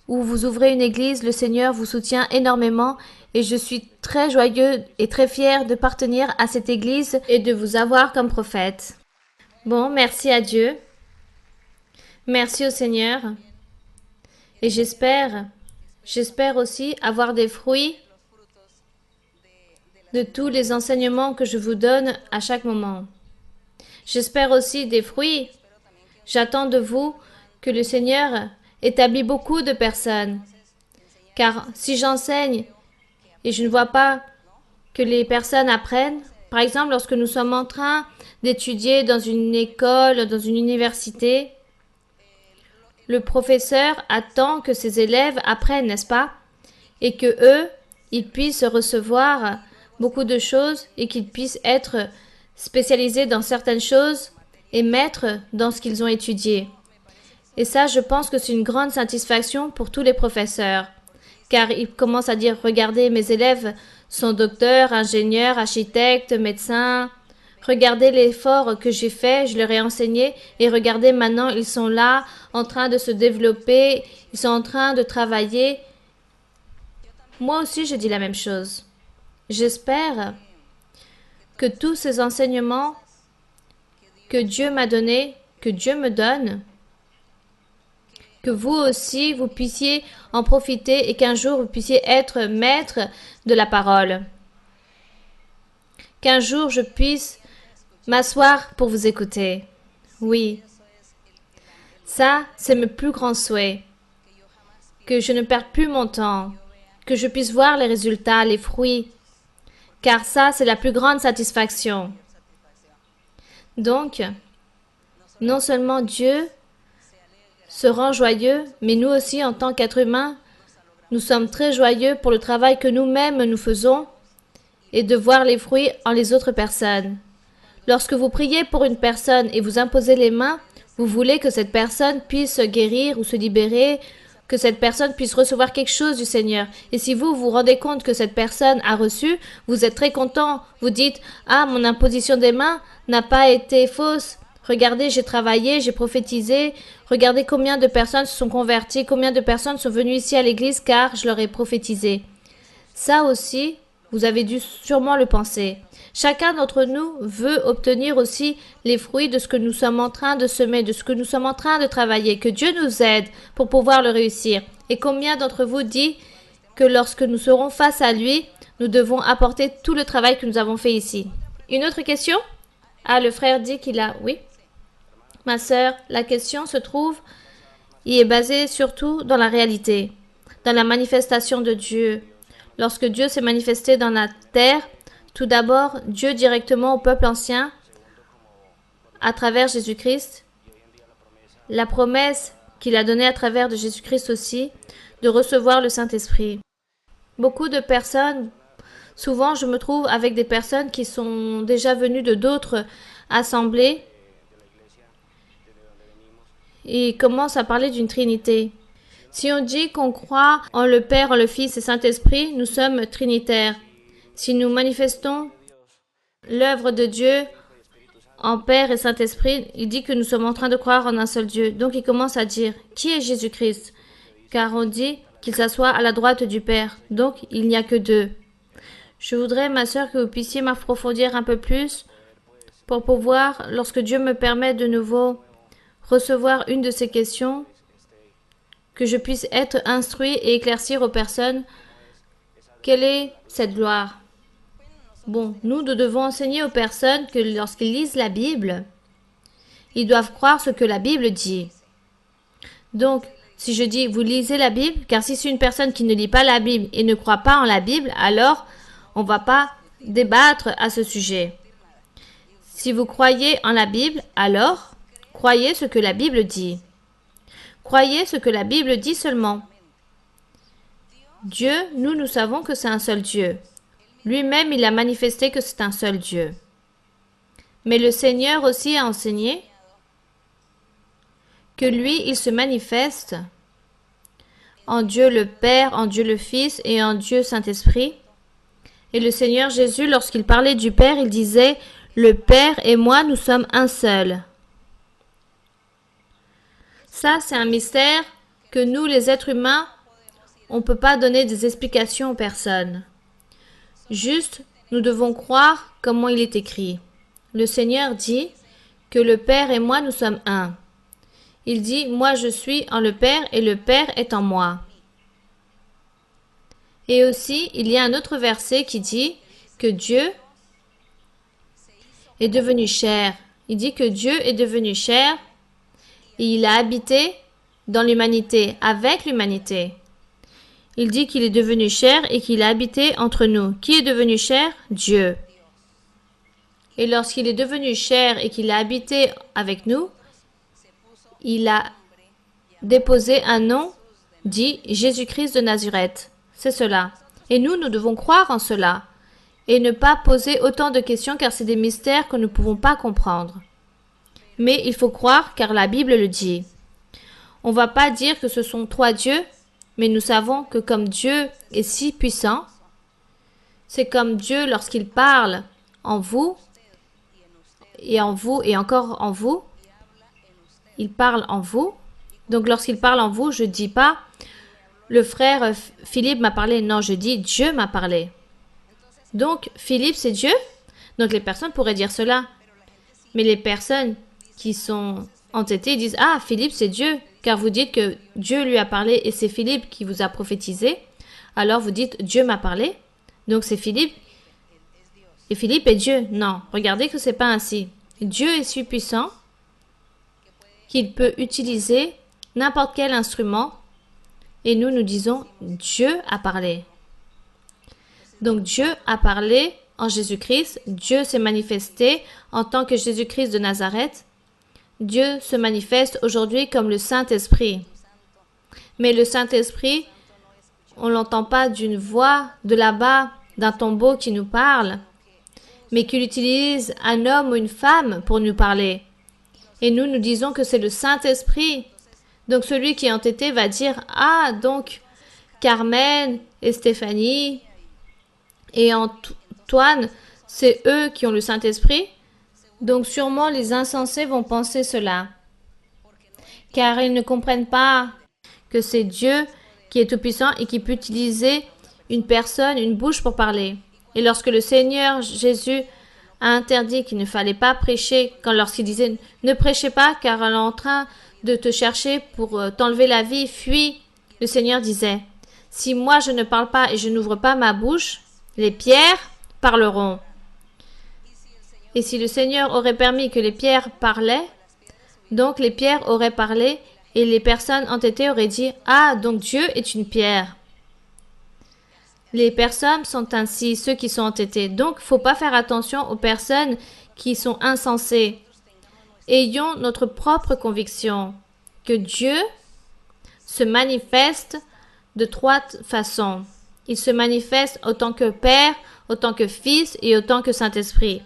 Speaker 1: où vous ouvrez une église, le Seigneur vous soutient énormément et je suis très joyeux et très fier de appartenir à cette église et de vous avoir comme prophète. Bon, merci à Dieu. Merci au Seigneur. Et j'espère aussi avoir des fruits de tous les enseignements que je vous donne à chaque moment. J'espère aussi des fruits. J'attends de vous que le Seigneur établit beaucoup de personnes. Car si j'enseigne et je ne vois pas que les personnes apprennent, par exemple lorsque nous sommes en train d'étudier dans une école, dans une université, le professeur attend que ses élèves apprennent, n'est-ce pas? Et que eux, ils puissent recevoir beaucoup de choses et qu'ils puissent être spécialisés dans certaines choses et maîtres dans ce qu'ils ont étudié. Et ça, je pense que c'est une grande satisfaction pour tous les professeurs, car ils commencent à dire, regardez, mes élèves sont docteurs, ingénieurs, architectes, médecins. Regardez l'effort que j'ai fait, je leur ai enseigné, et regardez maintenant, ils sont là, en train de se développer, ils sont en train de travailler. Moi aussi, je dis la même chose. J'espère que tous ces enseignements que Dieu m'a donnés, que Dieu me donne, que vous aussi, vous puissiez en profiter et qu'un jour, vous puissiez être maître de la parole. Qu'un jour, je puisse m'asseoir pour vous écouter. Oui, ça, c'est mon plus grand souhait. Que je ne perde plus mon temps, que je puisse voir les résultats, les fruits, car ça, c'est la plus grande satisfaction. Donc, non seulement Dieu se rend joyeux, mais nous aussi, en tant qu'êtres humains, nous sommes très joyeux pour le travail que nous-mêmes nous faisons et de voir les fruits en les autres personnes. Lorsque vous priez pour une personne et vous imposez les mains, vous voulez que cette personne puisse se guérir ou se libérer, que cette personne puisse recevoir quelque chose du Seigneur. Et si vous vous rendez compte que cette personne a reçu, vous êtes très content. Vous dites « Ah, mon imposition des mains n'a pas été fausse. Regardez, j'ai travaillé, j'ai prophétisé. Regardez combien de personnes se sont converties, combien de personnes sont venues ici à l'église car je leur ai prophétisé. » Ça aussi, vous avez dû sûrement le penser. Chacun d'entre nous veut obtenir aussi les fruits de ce que nous sommes en train de semer, de ce que nous sommes en train de travailler, que Dieu nous aide pour pouvoir le réussir. Et combien d'entre vous dit que lorsque nous serons face à lui, nous devons apporter tout le travail que nous avons fait ici? Une autre question? Ah, le frère dit qu'il a... Oui. Ma sœur, la question se trouve, il est basée surtout dans la réalité, dans la manifestation de Dieu. Lorsque Dieu s'est manifesté dans la terre, tout d'abord, Dieu directement au peuple ancien, à travers Jésus-Christ, la promesse qu'il a donnée à travers de Jésus-Christ aussi, de recevoir le Saint-Esprit. Beaucoup de personnes, souvent je me trouve avec des personnes qui sont déjà venues de d'autres assemblées et commencent à parler d'une Trinité. Si on dit qu'on croit en le Père, en le Fils et Saint-Esprit, nous sommes trinitaires. Si nous manifestons l'œuvre de Dieu en Père et Saint-Esprit, il dit que nous sommes en train de croire en un seul Dieu. Donc il commence à dire, qui est Jésus-Christ? Car on dit qu'il s'assoit à la droite du Père. Donc il n'y a que deux. Je voudrais, ma sœur, que vous puissiez m'approfondir un peu plus pour pouvoir, lorsque Dieu me permet de nouveau recevoir une de ces questions, que je puisse être instruit et éclaircir aux personnes quelle est cette gloire. Bon, nous devons enseigner aux personnes que lorsqu'ils lisent la Bible, ils doivent croire ce que la Bible dit. Donc, si je dis, vous lisez la Bible, car si c'est une personne qui ne lit pas la Bible et ne croit pas en la Bible, alors on ne va pas débattre à ce sujet. Si vous croyez en la Bible, alors croyez ce que la Bible dit. Croyez ce que la Bible dit seulement. Dieu, nous savons que c'est un seul Dieu. Lui-même, il a manifesté que c'est un seul Dieu. Mais le Seigneur aussi a enseigné que lui, il se manifeste en Dieu le Père, en Dieu le Fils et en Dieu Saint-Esprit. Et le Seigneur Jésus, lorsqu'il parlait du Père, il disait « Le Père et moi, nous sommes un seul ». Ça, c'est un mystère que nous, les êtres humains, on ne peut pas donner des explications aux personnes. Juste, nous devons croire comment il est écrit. Le Seigneur dit que le Père et moi, nous sommes un. Il dit, moi je suis en le Père et le Père est en moi. Et aussi, il y a un autre verset qui dit que Dieu est devenu chair. Il dit que Dieu est devenu chair et il a habité dans l'humanité, avec l'humanité. Il dit qu'il est devenu chair et qu'il a habité entre nous. Qui est devenu chair? Dieu. Et lorsqu'il est devenu chair et qu'il a habité avec nous, il a déposé un nom dit Jésus-Christ de Nazareth. C'est cela. Et nous devons croire en cela et ne pas poser autant de questions car c'est des mystères que nous ne pouvons pas comprendre. Mais il faut croire car la Bible le dit. On ne va pas dire que ce sont trois dieux, mais nous savons que comme Dieu est si puissant, c'est comme Dieu lorsqu'il parle en vous et encore en vous, il parle en vous. Donc lorsqu'il parle en vous, je ne dis pas le frère Philippe m'a parlé. Non, je dis Dieu m'a parlé. Donc, Philippe, c'est Dieu? Donc, les personnes pourraient dire cela. Mais les personnes qui sont entêtées disent, ah, Philippe, c'est Dieu, car vous dites que Dieu lui a parlé et c'est Philippe qui vous a prophétisé. Alors, vous dites, Dieu m'a parlé. Donc, c'est Philippe. Et Philippe est Dieu. Non, regardez que c'est pas ainsi. Dieu est si puissant qu'il peut utiliser n'importe quel instrument et nous disons Dieu a parlé. Donc Dieu a parlé en Jésus-Christ, Dieu s'est manifesté en tant que Jésus-Christ de Nazareth. Dieu se manifeste aujourd'hui comme le Saint-Esprit. Mais le Saint-Esprit, on ne l'entend pas d'une voix de là-bas, d'un tombeau qui nous parle, mais qu'il utilise un homme ou une femme pour nous parler. Et nous disons que c'est le Saint-Esprit. Donc celui qui est entêté va dire, ah, donc Carmen et Stéphanie et Antoine, c'est eux qui ont le Saint-Esprit. Donc sûrement les insensés vont penser cela. Car ils ne comprennent pas que c'est Dieu qui est tout-puissant et qui peut utiliser une personne, une bouche pour parler. Et lorsque le Seigneur Jésus a interdit qu'il ne fallait pas prêcher, lorsqu'il disait « Ne prêchez pas car elle est en train de te chercher pour t'enlever la vie, fuis », le Seigneur disait « Si moi je ne parle pas et je n'ouvre pas ma bouche, les pierres parleront. » Et si le Seigneur aurait permis que les pierres parlaient, donc les pierres auraient parlé et les personnes entêtées auraient dit « Ah, donc Dieu est une pierre. » Les personnes sont ainsi, ceux qui sont entêtés. Donc, il ne faut pas faire attention aux personnes qui sont insensées. Ayons notre propre conviction que Dieu se manifeste de trois façons. Il se manifeste autant que Père, autant que Fils et autant que Saint-Esprit.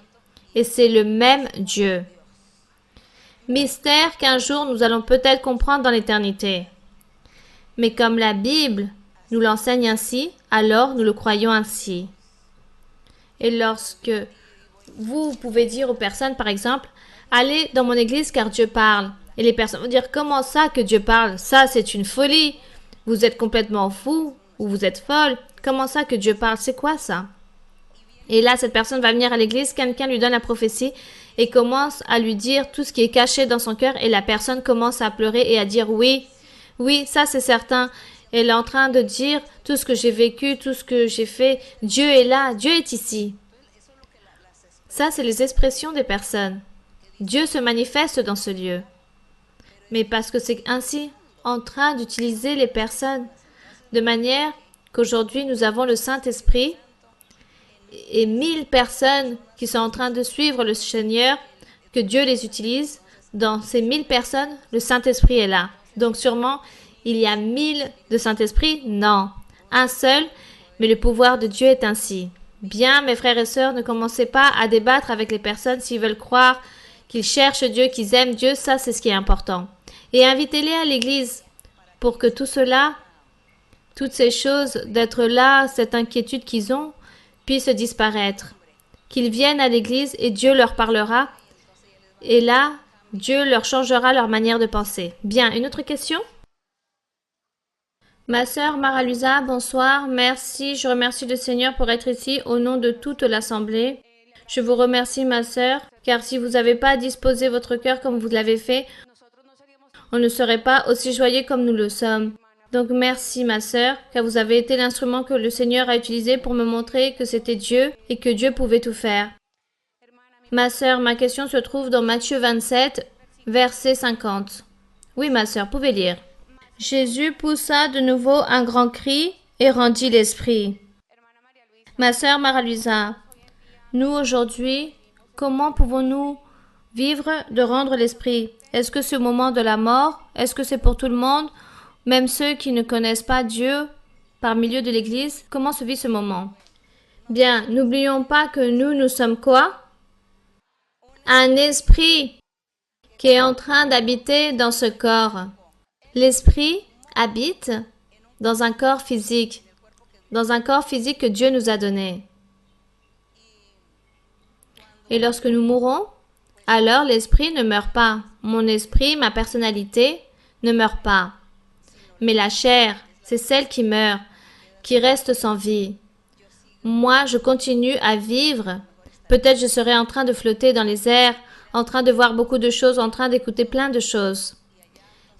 Speaker 1: Et c'est le même Dieu. Mystère qu'un jour nous allons peut-être comprendre dans l'éternité. Mais comme la Bible nous l'enseigne ainsi, alors nous le croyons ainsi. Et lorsque vous pouvez dire aux personnes, par exemple, « Allez dans mon église car Dieu parle ». Et les personnes vont dire « Comment ça que Dieu parle? Ça, c'est une folie. Vous êtes complètement fou ou vous êtes folle. Comment ça que Dieu parle? C'est quoi ça ?» Et là, cette personne va venir à l'église, quelqu'un lui donne la prophétie et commence à lui dire tout ce qui est caché dans son cœur et la personne commence à pleurer et à dire « Oui, oui, ça c'est certain. » Elle est en train de dire tout ce que j'ai vécu, tout ce que j'ai fait. Dieu est là, Dieu est ici. Ça, c'est les expressions des personnes. Dieu se manifeste dans ce lieu. Mais parce que c'est ainsi en train d'utiliser les personnes de manière qu'aujourd'hui nous avons le Saint-Esprit et 1000 personnes qui sont en train de suivre le Seigneur, que Dieu les utilise. Dans ces 1000 personnes, le Saint-Esprit est là. Donc sûrement, il y a 1000 de Saint-Esprit? Non. Un seul, mais le pouvoir de Dieu est ainsi. Bien, mes frères et sœurs, ne commencez pas à débattre avec les personnes s'ils veulent croire qu'ils cherchent Dieu, qu'ils aiment Dieu, ça c'est ce qui est important. Et invitez-les à l'église pour que tout cela, toutes ces choses, d'être là, cette inquiétude qu'ils ont, puisse disparaître. Qu'ils viennent à l'église et Dieu leur parlera. Et là, Dieu leur changera leur manière de penser. Bien, une autre question? Ma sœur Mara-Luisa, bonsoir, merci, je remercie le Seigneur pour être ici au nom de toute l'Assemblée. Je vous remercie ma sœur, car si vous n'avez pas disposé votre cœur comme vous l'avez fait, on ne serait pas aussi joyeux comme nous le sommes. Donc merci ma sœur, car vous avez été l'instrument que le Seigneur a utilisé pour me montrer que c'était Dieu et que Dieu pouvait tout faire. Ma sœur, ma question se trouve dans Matthieu 27, verset 50. Oui ma sœur, pouvez lire. Jésus poussa de nouveau un grand cri et rendit l'esprit. Ma sœur Mara-Luisa, nous aujourd'hui, comment pouvons-nous vivre de rendre l'esprit? Est-ce que ce moment de la mort, est-ce que c'est pour tout le monde, même ceux qui ne connaissent pas Dieu par milieu de l'Église? Comment se vit ce moment? Bien, n'oublions pas que nous sommes quoi? Un esprit qui est en train d'habiter dans ce corps. L'esprit habite dans un corps physique que Dieu nous a donné. Et lorsque nous mourrons, alors l'esprit ne meurt pas. Mon esprit, ma personnalité ne meurt pas. Mais la chair c'est celle qui meurt, qui reste sans vie. Moi, je continue à vivre. Peut-être je serai en train de flotter dans les airs, en train de voir beaucoup de choses, en train d'écouter plein de choses.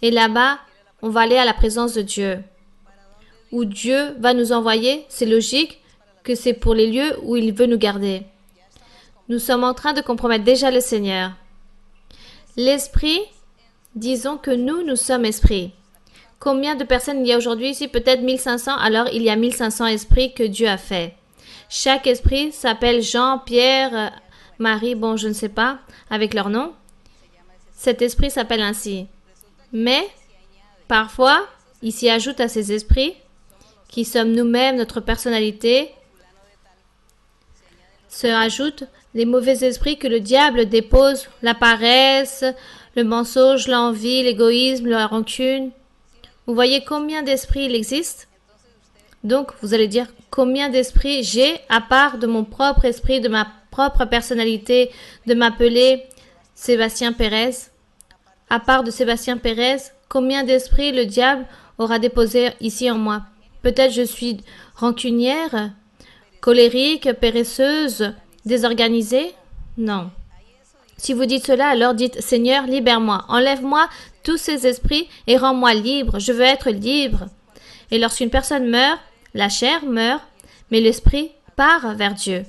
Speaker 1: Et là-bas, on va aller à la présence de Dieu. Où Dieu va nous envoyer, c'est logique que c'est pour les lieux où il veut nous garder. Nous sommes en train de compromettre déjà le Seigneur. L'esprit, disons que nous sommes esprits. Combien de personnes il y a aujourd'hui ici? Peut-être 1500. Alors, il y a 1500 esprits que Dieu a fait. Chaque esprit s'appelle Jean, Pierre, Marie, bon, je ne sais pas, avec leur nom. Cet esprit s'appelle ainsi. Mais, parfois, il s'y ajoute à ces esprits, qui sommes nous-mêmes, notre personnalité, se rajoutent les mauvais esprits que le diable dépose, la paresse, le mensonge, l'envie, l'égoïsme, la rancune. Vous voyez combien d'esprits il existe? Donc, vous allez dire combien d'esprits j'ai à part de mon propre esprit, de ma propre personnalité, de m'appeler Sébastien Pérez. À part de Sébastien Pérez, combien d'esprits le diable aura déposé ici en moi? Peut-être je suis rancunière, colérique, péresseuse, désorganisée? Non. Si vous dites cela, alors dites « Seigneur, libère-moi, enlève-moi tous ces esprits et rends-moi libre, je veux être libre. » Et lorsqu'une personne meurt, la chair meurt, mais l'esprit part vers Dieu.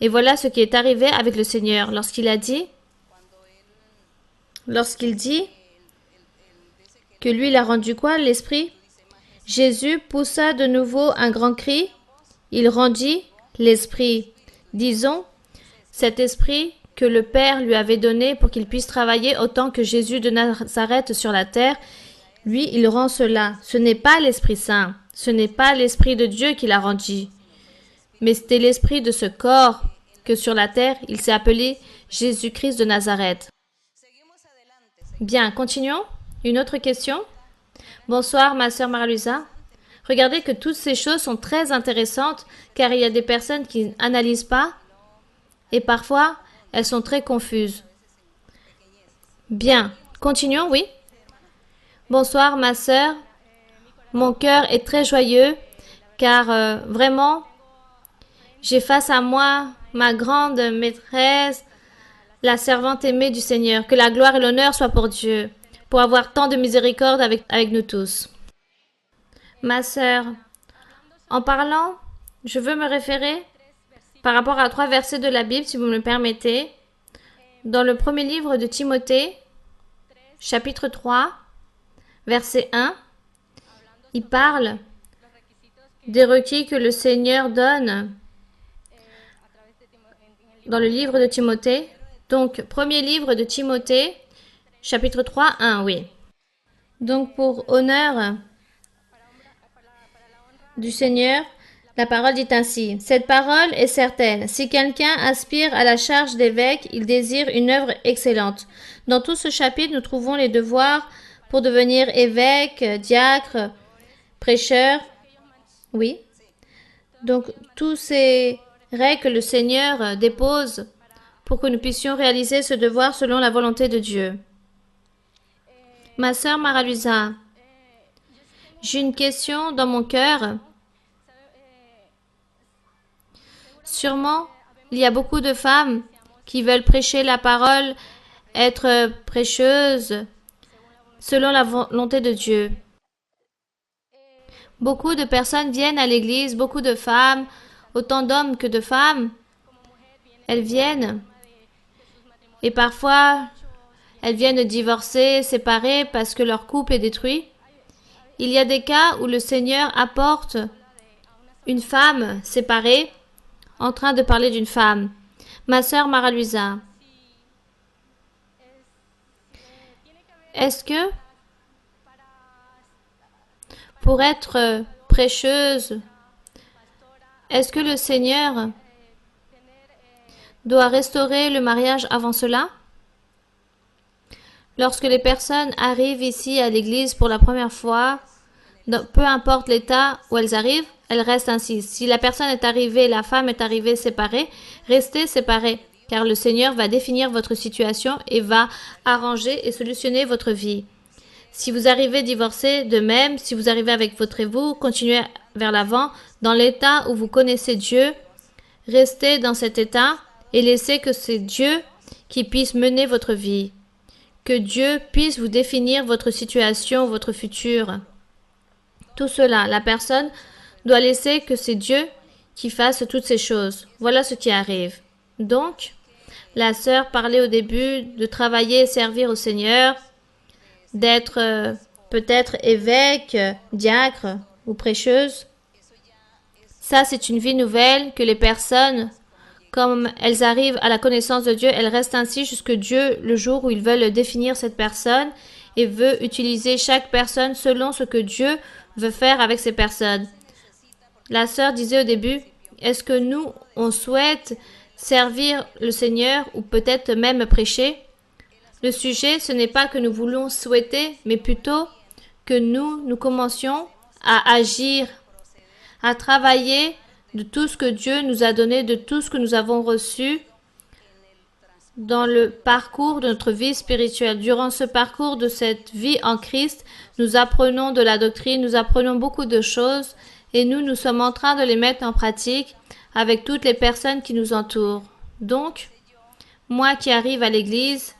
Speaker 1: Et voilà ce qui est arrivé avec le Seigneur lorsqu'il dit que lui, il a rendu quoi, l'esprit? Jésus poussa de nouveau un grand cri, il rendit l'esprit. Disons, cet esprit que le Père lui avait donné pour qu'il puisse travailler autant que Jésus de Nazareth sur la terre, lui, il rend cela. Ce n'est pas l'Esprit Saint, ce n'est pas l'Esprit de Dieu qui l'a rendu, mais c'était l'Esprit de ce corps que sur la terre, il s'est appelé Jésus-Christ de Nazareth. Bien, continuons. Une autre question? Bonsoir, ma sœur Marie-Luisa. Regardez que toutes ces choses sont très intéressantes car il y a des personnes qui n'analysent pas et parfois elles sont très confuses. Bien, continuons, oui. Bonsoir, ma sœur. Mon cœur est très joyeux car vraiment, j'ai face à moi ma grande maîtresse, la servante aimée du Seigneur. Que la gloire et l'honneur soient pour Dieu, pour avoir tant de miséricorde avec nous tous. Ma sœur, en parlant, je veux me référer par rapport à 3 versets de la Bible, si vous me le permettez. Dans le premier livre de Timothée, chapitre 3, verset 1, il parle des requis que le Seigneur donne dans le livre de Timothée. Donc, premier livre de Timothée, chapitre 3, 1, oui. Donc, pour honneur du Seigneur, la parole dit ainsi. Cette parole est certaine. Si quelqu'un aspire à la charge d'évêque, il désire une œuvre excellente. Dans tout ce chapitre, nous trouvons les devoirs pour devenir évêque, diacre, prêcheur. Oui. Donc, tous ces règles que le Seigneur dépose pour que nous puissions réaliser ce devoir selon la volonté de Dieu. Ma sœur Marie-Luisa, j'ai une question dans mon cœur. Sûrement, il y a beaucoup de femmes qui veulent prêcher la parole, être prêcheuses selon la volonté de Dieu. Beaucoup de personnes viennent à l'église, beaucoup de femmes, autant d'hommes que de femmes. Elles viennent et parfois elles viennent divorcer, séparer parce que leur couple est détruit. Il y a des cas où le Seigneur apporte une femme séparée en train de parler d'une femme. Ma sœur Marie-Luisa, est-ce que pour être prêcheuse, est-ce que le Seigneur doit restaurer le mariage avant cela? Lorsque les personnes arrivent ici à l'église pour la première fois, peu importe l'état où elles arrivent, elles restent ainsi. Si la personne est arrivée, la femme est arrivée séparée, restez séparés, car le Seigneur va définir votre situation et va arranger et solutionner votre vie. Si vous arrivez divorcé, de même, si vous arrivez avec votre époux, continuez vers l'avant. Dans l'état où vous connaissez Dieu, restez dans cet état et laissez que c'est Dieu qui puisse mener votre vie. Que Dieu puisse vous définir votre situation, votre futur. Tout cela, la personne doit laisser que c'est Dieu qui fasse toutes ces choses. Voilà ce qui arrive. Donc, la sœur parlait au début de travailler et servir au Seigneur, d'être peut-être évêque, diacre ou prêcheuse. Ça, c'est une vie nouvelle que les personnes, comme elles arrivent à la connaissance de Dieu, elles restent ainsi jusque Dieu, le jour où ils veulent définir cette personne et veut utiliser chaque personne selon ce que Dieu veut faire avec ces personnes. La sœur disait au début, est-ce que nous, on souhaite servir le Seigneur ou peut-être même prêcher? Le sujet, ce n'est pas que nous voulons souhaiter, mais plutôt que nous commencions à agir, à travailler de tout ce que Dieu nous a donné, de tout ce que nous avons reçu dans le parcours de notre vie spirituelle. Durant ce parcours de cette vie en Christ, nous apprenons de la doctrine, nous apprenons beaucoup de choses et nous sommes en train de les mettre en pratique avec toutes les personnes qui nous entourent. Donc, moi qui arrive à l'église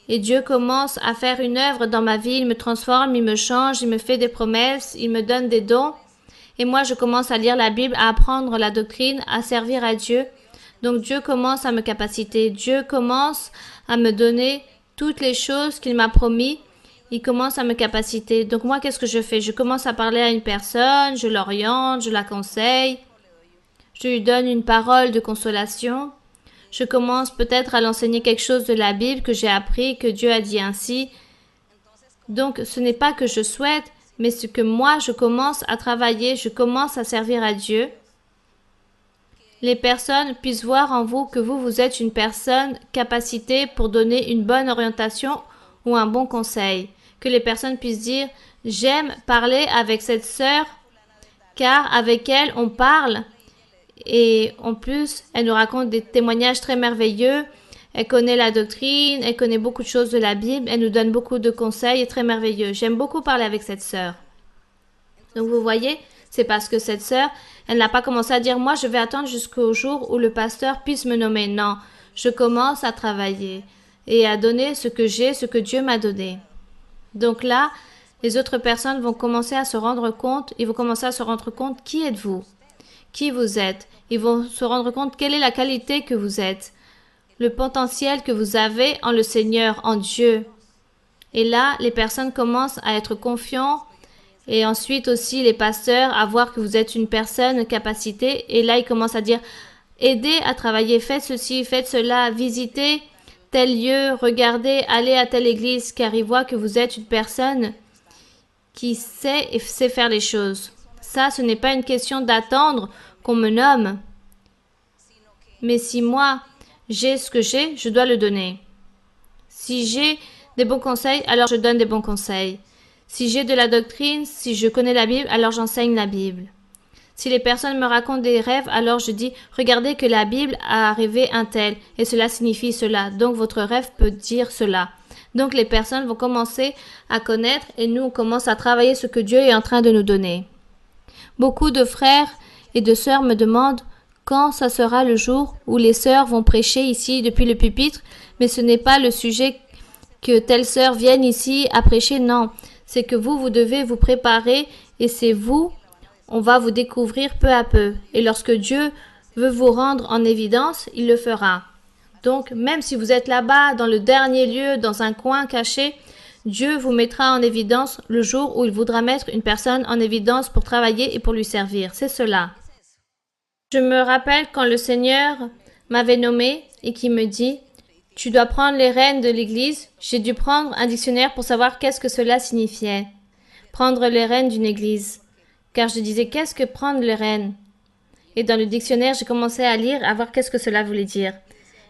Speaker 1: et Dieu commence à faire une œuvre dans ma vie, il me transforme, il me change, il me fait des promesses, il me donne des dons. Et moi, je commence à lire la Bible, à apprendre la doctrine, à servir à Dieu. Donc Dieu commence à me capaciter. Dieu commence à me donner toutes les choses qu'il m'a promis. Il commence à me capaciter. Donc moi, qu'est-ce que je fais? Je commence à parler à une personne, je l'oriente, je la conseille. Je lui donne une parole de consolation. Je commence peut-être à l'enseigner quelque chose de la Bible que j'ai appris, que Dieu a dit ainsi. Donc ce n'est pas que je souhaite, mais ce que moi, je commence à travailler, je commence à servir à Dieu. Les personnes puissent voir en vous que vous êtes une personne capacitée pour donner une bonne orientation ou un bon conseil. Que les personnes puissent dire « J'aime parler avec cette sœur car avec elle, on parle. » Et en plus, elle nous raconte des témoignages très merveilleux. Elle connaît la doctrine, elle connaît beaucoup de choses de la Bible. Elle nous donne beaucoup de conseils et très merveilleux. J'aime beaucoup parler avec cette sœur. Donc vous voyez, c'est parce que cette sœur, elle n'a pas commencé à dire « Moi, je vais attendre jusqu'au jour où le pasteur puisse me nommer. » Non, je commence à travailler et à donner ce que j'ai, ce que Dieu m'a donné. Donc là, les autres personnes vont commencer à se rendre compte, ils vont commencer à se rendre compte qui êtes-vous, qui vous êtes. Ils vont se rendre compte quelle est la qualité que vous êtes, le potentiel que vous avez en le Seigneur, en Dieu. Et là, les personnes commencent à être confiants. Et ensuite aussi les pasteurs à voir que vous êtes une personne capacitée. Et là, ils commencent à dire, aidez à travailler, faites ceci, faites cela, visitez tel lieu, regardez, allez à telle église, car ils voient que vous êtes une personne qui sait et sait faire les choses. Ça, ce n'est pas une question d'attendre qu'on me nomme. Mais si moi, j'ai ce que j'ai, je dois le donner. Si j'ai des bons conseils, alors je donne des bons conseils. Si j'ai de la doctrine, si je connais la Bible, alors j'enseigne la Bible. Si les personnes me racontent des rêves, alors je dis « Regardez que la Bible a rêvé un tel, et cela signifie cela. Donc votre rêve peut dire cela. » Donc les personnes vont commencer à connaître et nous, on commence à travailler ce que Dieu est en train de nous donner. Beaucoup de frères et de sœurs me demandent quand ça sera le jour où les sœurs vont prêcher ici depuis le pupitre, mais ce n'est pas le sujet que telle sœur vienne ici à prêcher, non. C'est que vous devez vous préparer et c'est vous, on va vous découvrir peu à peu. Et lorsque Dieu veut vous rendre en évidence, il le fera. Donc, même si vous êtes là-bas, dans le dernier lieu, dans un coin caché, Dieu vous mettra en évidence le jour où il voudra mettre une personne en évidence pour travailler et pour lui servir. C'est cela. Je me rappelle quand le Seigneur m'avait nommé et qui me dit « Tu dois prendre les rênes de l'Église ». J'ai dû prendre un dictionnaire pour savoir qu'est-ce que cela signifiait. Prendre les rênes d'une Église. Car je disais « Qu'est-ce que prendre les rênes ?» Et dans le dictionnaire, j'ai commencé à lire, à voir qu'est-ce que cela voulait dire.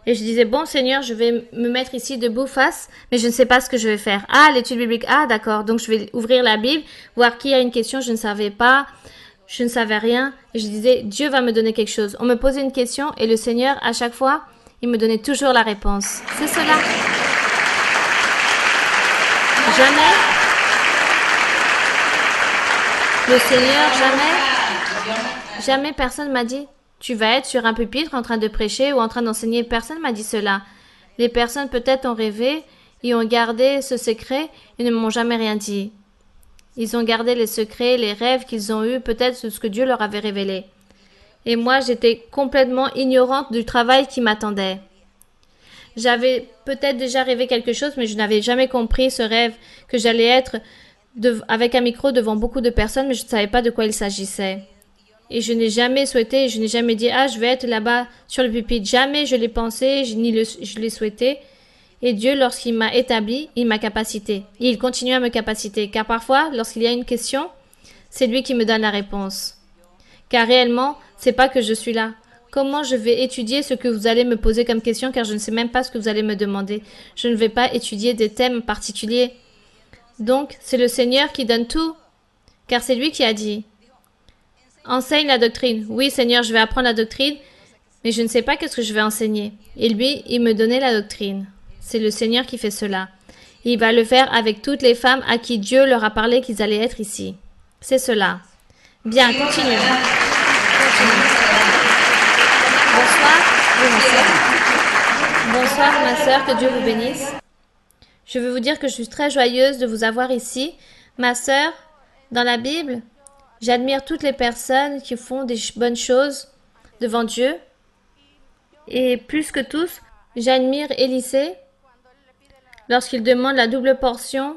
Speaker 1: Et je disais « Bon Seigneur, je vais me mettre ici debout face, mais je ne sais pas ce que je vais faire. » Ah, l'étude biblique. Ah, d'accord. Donc je vais ouvrir la Bible, voir qui a une question, je ne savais pas. Je ne savais rien. Et je disais, Dieu va me donner quelque chose. On me posait une question et le Seigneur, à chaque fois, il me donnait toujours la réponse. C'est cela. Jamais Le Seigneur, jamais personne m'a dit, tu vas être sur un pupitre en train de prêcher ou en train d'enseigner. Personne m'a dit cela. Les personnes peut-être ont rêvé et ont gardé ce secret et ne m'ont jamais rien dit. Ils ont gardé les secrets, les rêves qu'ils ont eus, peut-être ce que Dieu leur avait révélé. Et moi, j'étais complètement ignorante du travail qui m'attendait. J'avais peut-être déjà rêvé quelque chose, mais je n'avais jamais compris ce rêve, que j'allais être avec un micro devant beaucoup de personnes, mais je ne savais pas de quoi il s'agissait. Et je n'ai jamais souhaité, je n'ai jamais dit « Ah, je vais être là-bas sur le pupitre ». Jamais je l'ai pensé, je l'ai souhaité. Et Dieu, lorsqu'il m'a établi, il m'a capacité. Et il continue à me capaciter, car parfois, lorsqu'il y a une question, c'est lui qui me donne la réponse. Car réellement, c'est pas que je suis là. Comment je vais étudier ce que vous allez me poser comme question, car je ne sais même pas ce que vous allez me demander. Je ne vais pas étudier des thèmes particuliers. Donc, c'est le Seigneur qui donne tout, car c'est lui qui a dit « Enseigne la doctrine. Oui, Seigneur, je vais apprendre la doctrine, mais je ne sais pas qu'est-ce que je vais enseigner. » Et lui, il me donnait la doctrine. C'est le Seigneur qui fait cela. Il va le faire avec toutes les femmes à qui Dieu leur a parlé qu'ils allaient être ici. C'est cela. Bien, continuons. Bonsoir. Oui, ma sœur. Bonsoir, ma sœur, que Dieu vous bénisse. Je veux vous dire que je suis très joyeuse de vous avoir ici. Ma sœur, dans la Bible, j'admire toutes les personnes qui font des bonnes choses devant Dieu. Et plus que tous, j'admire Élisée lorsqu'il demande la double portion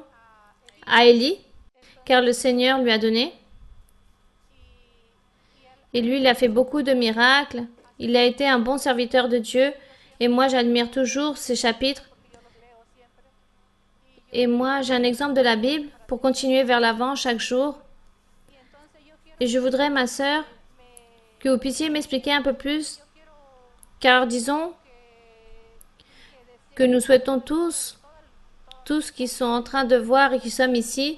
Speaker 1: à Élie, car le Seigneur lui a donné. Et lui, il a fait beaucoup de miracles. Il a été un bon serviteur de Dieu. Et moi, j'admire toujours ces chapitres. Et moi, j'ai un exemple de la Bible pour continuer vers l'avant chaque jour. Et je voudrais, ma sœur, que vous puissiez m'expliquer un peu plus. Car disons que nous souhaitons tous qui sont en train de voir et qui sommes ici,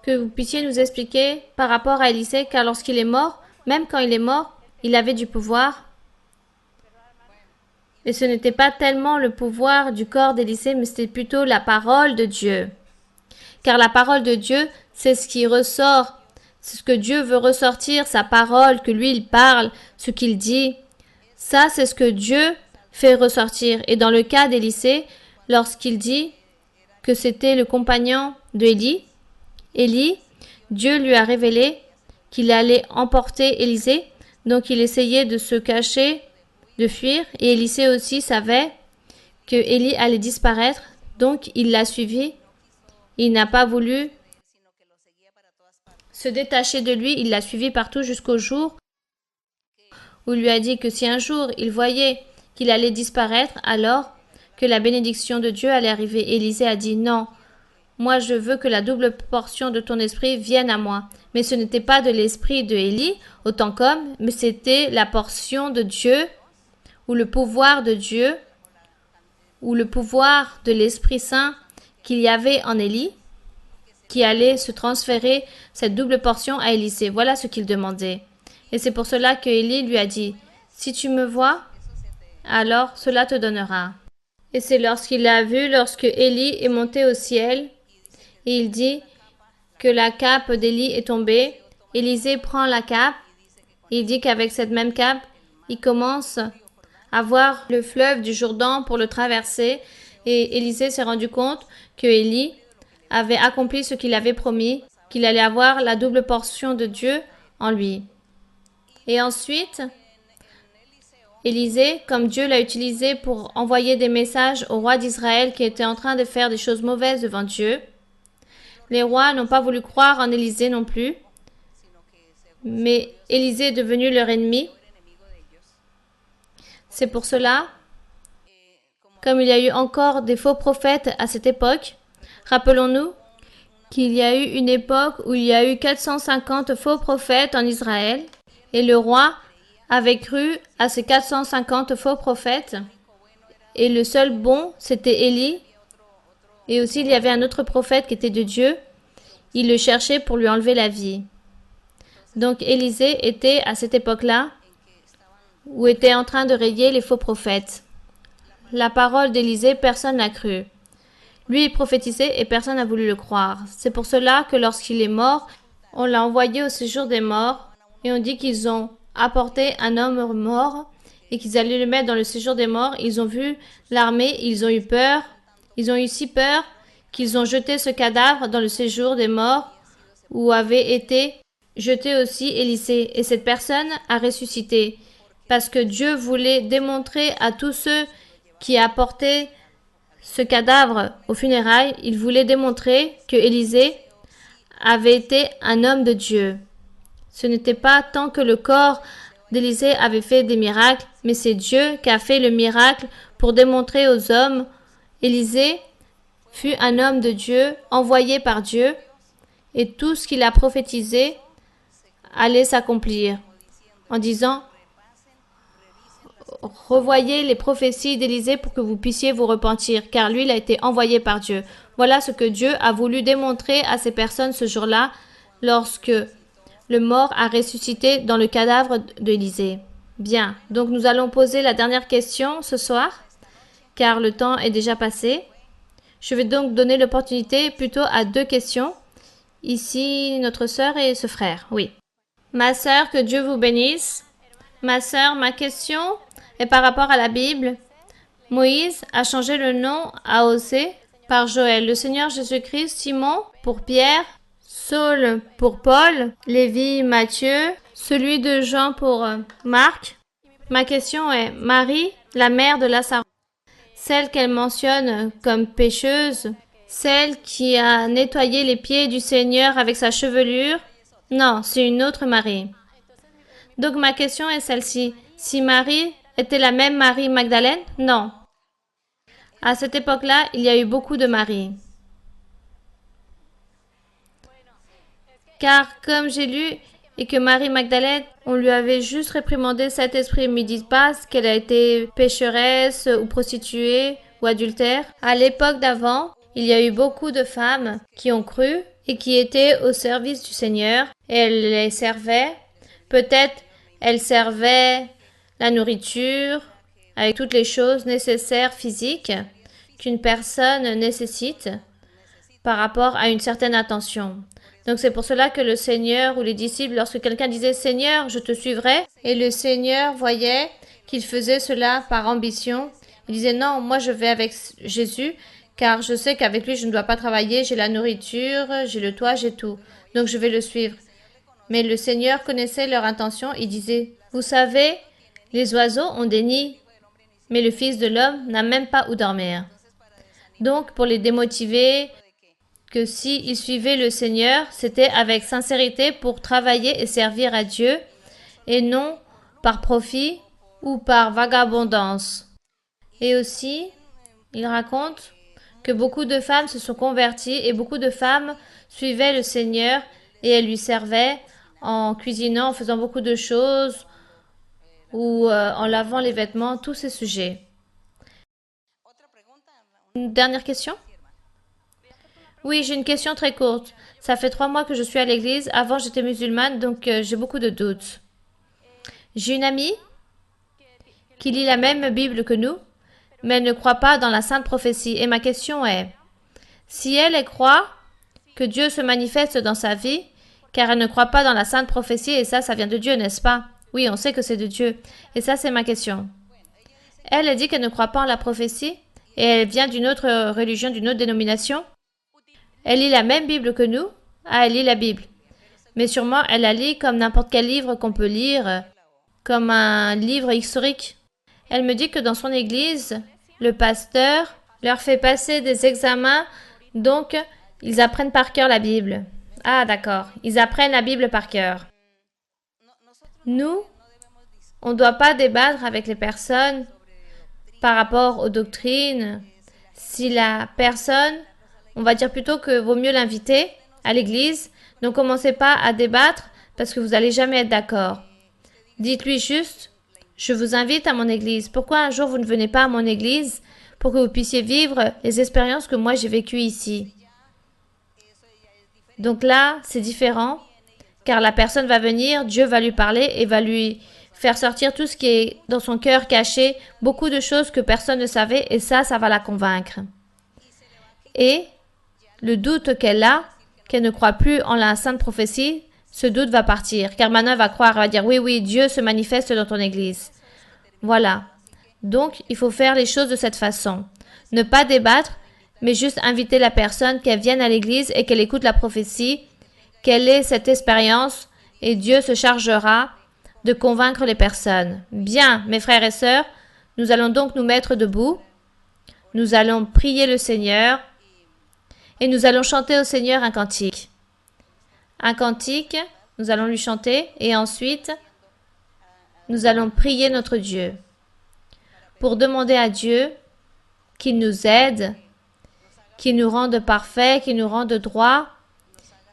Speaker 1: que vous puissiez nous expliquer par rapport à Élisée, car lorsqu'il est mort, même quand il est mort, il avait du pouvoir. Et ce n'était pas tellement le pouvoir du corps d'Élisée, mais c'était plutôt la parole de Dieu. Car la parole de Dieu, c'est ce qui ressort, c'est ce que Dieu veut ressortir, sa parole, que lui il parle, ce qu'il dit. Ça, c'est ce que Dieu fait ressortir. Et dans le cas d'Élisée, lorsqu'il dit que c'était le compagnon de Élie, Dieu lui a révélé qu'il allait emporter Élisée, donc il essayait de se cacher, de fuir, et Élisée aussi savait que Élie allait disparaître, donc il l'a suivi. Il n'a pas voulu se détacher de lui, il l'a suivi partout jusqu'au jour où il lui a dit que si un jour il voyait qu'il allait disparaître, alors que la bénédiction de Dieu allait arriver. Élisée a dit non. Moi, je veux que la double portion de ton esprit vienne à moi. Mais ce n'était pas de l'esprit de Élie, autant qu'homme, mais c'était la portion de Dieu, ou le pouvoir de Dieu, ou le pouvoir de l'Esprit Saint qu'il y avait en Élie, qui allait se transférer cette double portion à Élisée. Voilà ce qu'il demandait. Et c'est pour cela que Élie lui a dit, « Si tu me vois, alors cela te donnera. » Et c'est lorsqu'il l'a vu, lorsque Élie est monté au ciel, et il dit que la cape d'Élie est tombée. Élisée prend la cape, et il dit qu'avec cette même cape, il commence à voir le fleuve du Jourdain pour le traverser. Et Élisée s'est rendu compte que Élie avait accompli ce qu'il avait promis, qu'il allait avoir la double portion de Dieu en lui. Et ensuite, Élisée, comme Dieu l'a utilisé pour envoyer des messages aux rois d'Israël qui étaient en train de faire des choses mauvaises devant Dieu, les rois n'ont pas voulu croire en Élisée non plus, mais Élisée est devenu leur ennemi. C'est pour cela, comme il y a eu encore des faux prophètes à cette époque, rappelons-nous qu'il y a eu une époque où il y a eu 450 faux prophètes en Israël, et le roi avait cru à ces 450 faux prophètes, et le seul bon, c'était Élie, et aussi il y avait un autre prophète qui était de Dieu. Il le cherchait pour lui enlever la vie. Donc Élisée était à cette époque-là, où était en train de rayer les faux prophètes. La parole d'Élisée, personne n'a cru. Lui, il prophétisait et personne n'a voulu le croire. C'est pour cela que lorsqu'il est mort, On l'a envoyé au séjour des morts et on dit qu'ils ont apporté un homme mort et qu'ils allaient le mettre dans le séjour des morts. Ils ont vu l'armée, ils ont eu peur. Ils ont eu si peur qu'ils ont jeté ce cadavre dans le séjour des morts où avait été jeté aussi Élisée. Et cette personne a ressuscité parce que Dieu voulait démontrer à tous ceux qui apportaient ce cadavre aux funérailles, il voulait démontrer que Élisée avait été un homme de Dieu. Ce n'était pas tant que le corps d'Élisée avait fait des miracles, mais c'est Dieu qui a fait le miracle pour démontrer aux hommes. Élisée fut un homme de Dieu, envoyé par Dieu, et tout ce qu'il a prophétisé allait s'accomplir, en disant « Revoyez les prophéties d'Élisée pour que vous puissiez vous repentir, car lui, il a été envoyé par Dieu. » Voilà ce que Dieu a voulu démontrer à ces personnes ce jour-là, lorsque le mort a ressuscité dans le cadavre d'Élisée. Bien, donc nous allons poser la dernière question ce soir, car le temps est déjà passé. Je vais donc donner l'opportunité plutôt à 2 questions. Ici, notre sœur et ce frère, oui. Ma sœur, que Dieu vous bénisse. Ma sœur, ma question est par rapport à la Bible. Moïse a changé le nom à Osée par Joël. Le Seigneur Jésus-Christ, Simon pour Pierre, Saul pour Paul, Lévi, Matthieu, celui de Jean pour Marc. Ma question est, Marie, la mère de Lazare, celle qu'elle mentionne comme pécheuse, celle qui a nettoyé les pieds du Seigneur avec sa chevelure? Non, c'est une autre Marie. Donc ma question est celle-ci. Si Marie était la même Marie Magdalène? Non. À cette époque-là, il y a eu beaucoup de Marie. Car comme j'ai lu et que Marie Magdalène, on lui avait juste réprimandé cet esprit, mais dit pas qu'elle a été pécheresse ou prostituée ou adultère. À l'époque d'avant, il y a eu beaucoup de femmes qui ont cru et qui étaient au service du Seigneur et elles les servaient. Peut-être elles servaient la nourriture avec toutes les choses nécessaires physiques qu'une personne nécessite par rapport à une certaine attention. Donc c'est pour cela que le Seigneur ou les disciples, lorsque quelqu'un disait « Seigneur, je te suivrai », et le Seigneur voyait qu'il faisait cela par ambition, il disait « Non, moi je vais avec Jésus, car je sais qu'avec lui je ne dois pas travailler, j'ai la nourriture, j'ai le toit, j'ai tout, donc je vais le suivre. » Mais le Seigneur connaissait leur intention, il disait « Vous savez, les oiseaux ont des nids, mais le Fils de l'homme n'a même pas où dormir. » Donc pour les démotiver, que s'ils suivaient le Seigneur, c'était avec sincérité pour travailler et servir à Dieu, et non par profit ou par vagabondance. Et aussi, il raconte que beaucoup de femmes se sont converties et beaucoup de femmes suivaient le Seigneur et elles lui servaient en cuisinant, en faisant beaucoup de choses ou en lavant les vêtements, tous ces sujets. Une dernière question? Oui, j'ai une question très courte. Ça fait 3 mois que je suis à l'église. Avant, j'étais musulmane, donc j'ai beaucoup de doutes. J'ai une amie qui lit la même Bible que nous, mais elle ne croit pas dans la sainte prophétie. Et ma question est, si elle croit que Dieu se manifeste dans sa vie, car elle ne croit pas dans la sainte prophétie, et ça vient de Dieu, n'est-ce pas? Oui, on sait que c'est de Dieu. Et ça, c'est ma question. Elle dit qu'elle ne croit pas en la prophétie, et elle vient d'une autre religion, d'une autre dénomination. Elle lit la même Bible que nous. Ah, elle lit la Bible. Mais sûrement, elle la lit comme n'importe quel livre qu'on peut lire, comme un livre historique. Elle me dit que dans son église, le pasteur leur fait passer des examens, donc ils apprennent par cœur la Bible. Ah, d'accord. Ils apprennent la Bible par cœur. Nous, on ne doit pas débattre avec les personnes par rapport aux doctrines. Si la personne, on va dire plutôt que vaut mieux l'inviter à l'église. Ne commencez pas à débattre parce que vous n'allez jamais être d'accord. Dites-lui juste, je vous invite à mon église. Pourquoi un jour vous ne venez pas à mon église pour que vous puissiez vivre les expériences que moi j'ai vécues ici? Donc là, c'est différent car la personne va venir, Dieu va lui parler et va lui faire sortir tout ce qui est dans son cœur caché, beaucoup de choses que personne ne savait et ça va la convaincre. Et le doute qu'elle a, qu'elle ne croit plus en la sainte prophétie, ce doute va partir. Car maintenant, elle va croire, elle va dire, oui, oui, Dieu se manifeste dans ton église. Voilà. Donc, il faut faire les choses de cette façon. Ne pas débattre, mais juste inviter la personne qu'elle vienne à l'église et qu'elle écoute la prophétie, qu'elle ait cette expérience et Dieu se chargera de convaincre les personnes. Bien, mes frères et sœurs, nous allons donc nous mettre debout. Nous allons prier le Seigneur et nous allons chanter au Seigneur un cantique. Un cantique, nous allons lui chanter et ensuite, nous allons prier notre Dieu pour demander à Dieu qu'il nous aide, qu'il nous rende parfaits, qu'il nous rende droits,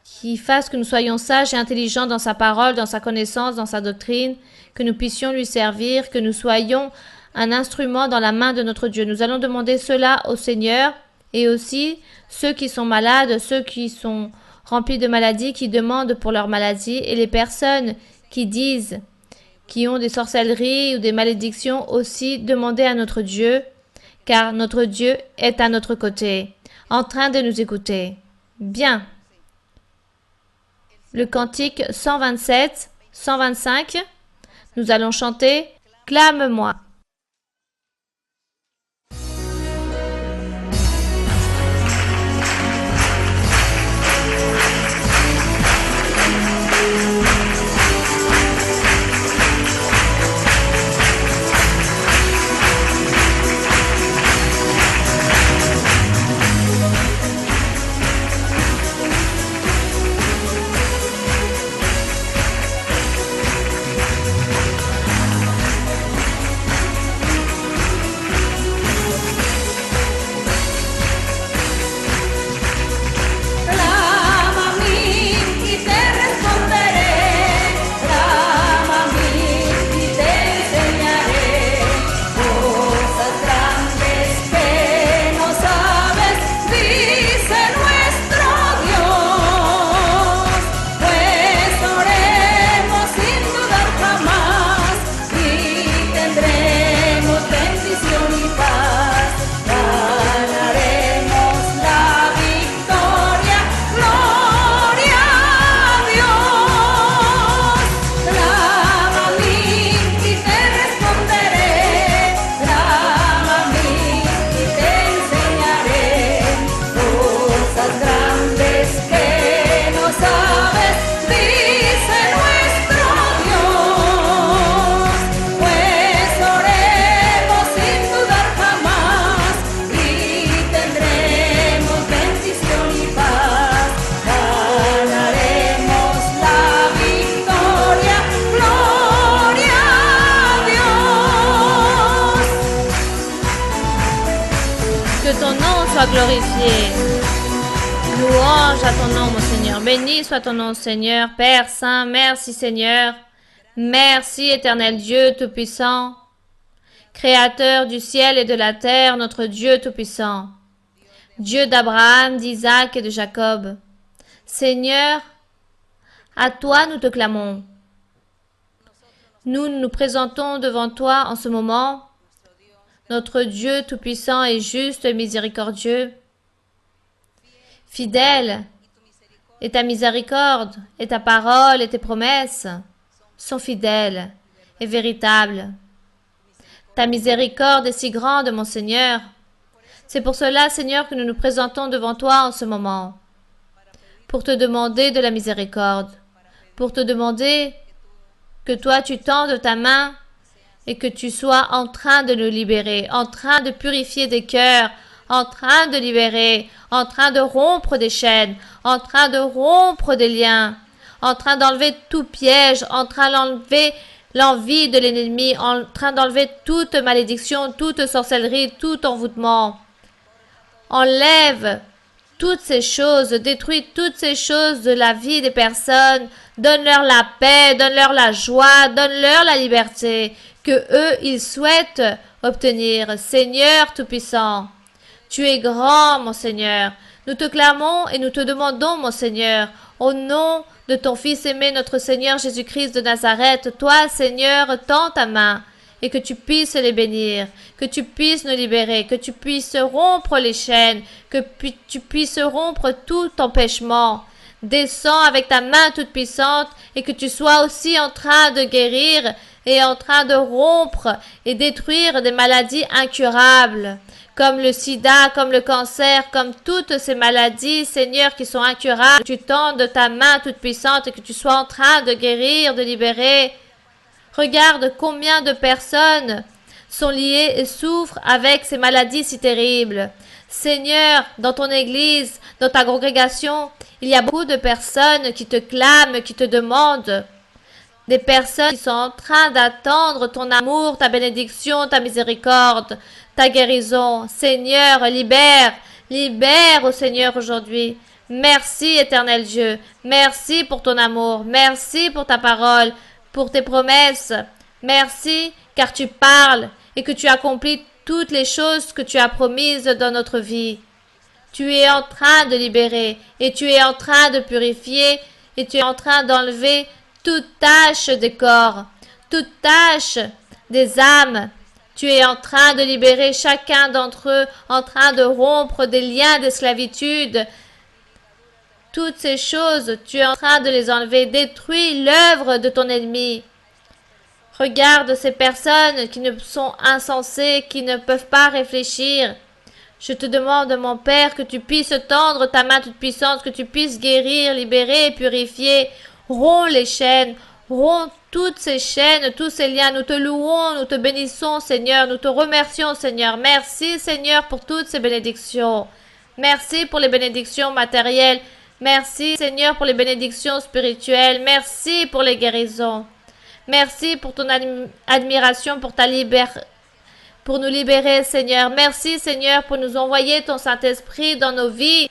Speaker 1: qu'il fasse que nous soyons sages et intelligents dans sa parole, dans sa connaissance, dans sa doctrine, que nous puissions lui servir, que nous soyons un instrument dans la main de notre Dieu. Nous allons demander cela au Seigneur et aussi ceux qui sont malades, ceux qui sont remplis de maladies, qui demandent pour leur maladie et les personnes qui disent, qui ont des sorcelleries ou des malédictions aussi, demandez à notre Dieu, car notre Dieu est à notre côté, en train de nous écouter. Bien. Le cantique 127, 125, nous allons chanter « Clame-moi ». Glorifié. Louange à ton nom, mon Seigneur. Béni soit ton nom, Seigneur. Père Saint, merci, Seigneur. Merci, éternel Dieu Tout-Puissant, Créateur du ciel et de la terre, notre Dieu Tout-Puissant, Dieu d'Abraham, d'Isaac et de Jacob. Seigneur, à toi nous te clamons. Nous nous présentons devant toi en ce moment, notre Dieu Tout-Puissant et juste et miséricordieux. Fidèle est ta miséricorde, et ta parole et tes promesses sont fidèles et véritables. Ta miséricorde est si grande, mon Seigneur. C'est pour cela, Seigneur, que nous nous présentons devant toi en ce moment, pour te demander de la miséricorde, pour te demander que toi tu tendes ta main et que tu sois en train de nous libérer, en train de purifier des cœurs, en train de libérer, en train de rompre des chaînes, en train de rompre des liens, en train d'enlever tout piège, en train d'enlever l'envie de l'ennemi, en train d'enlever toute malédiction, toute sorcellerie, tout envoûtement. Enlève toutes ces choses, détruis toutes ces choses de la vie des personnes, donne-leur la paix, donne-leur la joie, donne-leur la liberté que eux, ils souhaitent obtenir. Seigneur Tout-Puissant, tu es grand, mon Seigneur. Nous te clamons et nous te demandons, mon Seigneur, au nom de ton Fils aimé, notre Seigneur Jésus-Christ de Nazareth, toi, Seigneur, tends ta main et que tu puisses les bénir, que tu puisses nous libérer, que tu puisses rompre les chaînes, que tu puisses rompre tout empêchement Descends avec ta main toute puissante et que tu sois aussi en train de guérir et en train de rompre et détruire des maladies incurables, comme le sida, comme le cancer, comme toutes ces maladies, Seigneur, qui sont incurables. Tu tendes ta main toute puissante et que tu sois en train de guérir, de libérer. Regarde combien de personnes sont liées et souffrent avec ces maladies si terribles. Seigneur, dans ton église, dans ta congrégation, il y a beaucoup de personnes qui te clament, qui te demandent. Des personnes qui sont en train d'attendre ton amour, ta bénédiction, ta miséricorde, ta guérison. Seigneur, libère, libère au Seigneur aujourd'hui. Merci, éternel Dieu. Merci pour ton amour. Merci pour ta parole, pour tes promesses. Merci car tu parles et que tu accomplis toutes les choses que tu as promises dans notre vie. Tu es en train de libérer et tu es en train de purifier et tu es en train d'enlever toute tâche des corps, toute tâche des âmes. Tu es en train de libérer chacun d'entre eux, en train de rompre des liens d'esclavitude. Toutes ces choses, tu es en train de les enlever. Détruis l'œuvre de ton ennemi. Regarde ces personnes qui ne sont insensées, qui ne peuvent pas réfléchir. Je te demande, mon Père, que tu puisses tendre ta main toute puissante, que tu puisses guérir, libérer et purifier. Romps les chaînes, romps toutes ces chaînes, tous ces liens. Nous te louons, nous te bénissons, Seigneur. Nous te remercions, Seigneur. Merci, Seigneur, pour toutes ces bénédictions. Merci pour les bénédictions matérielles. Merci, Seigneur, pour les bénédictions spirituelles. Merci pour les guérisons. Merci pour ton admiration, pour ta pour nous libérer, Seigneur. Merci, Seigneur, pour nous envoyer ton Saint-Esprit dans nos vies.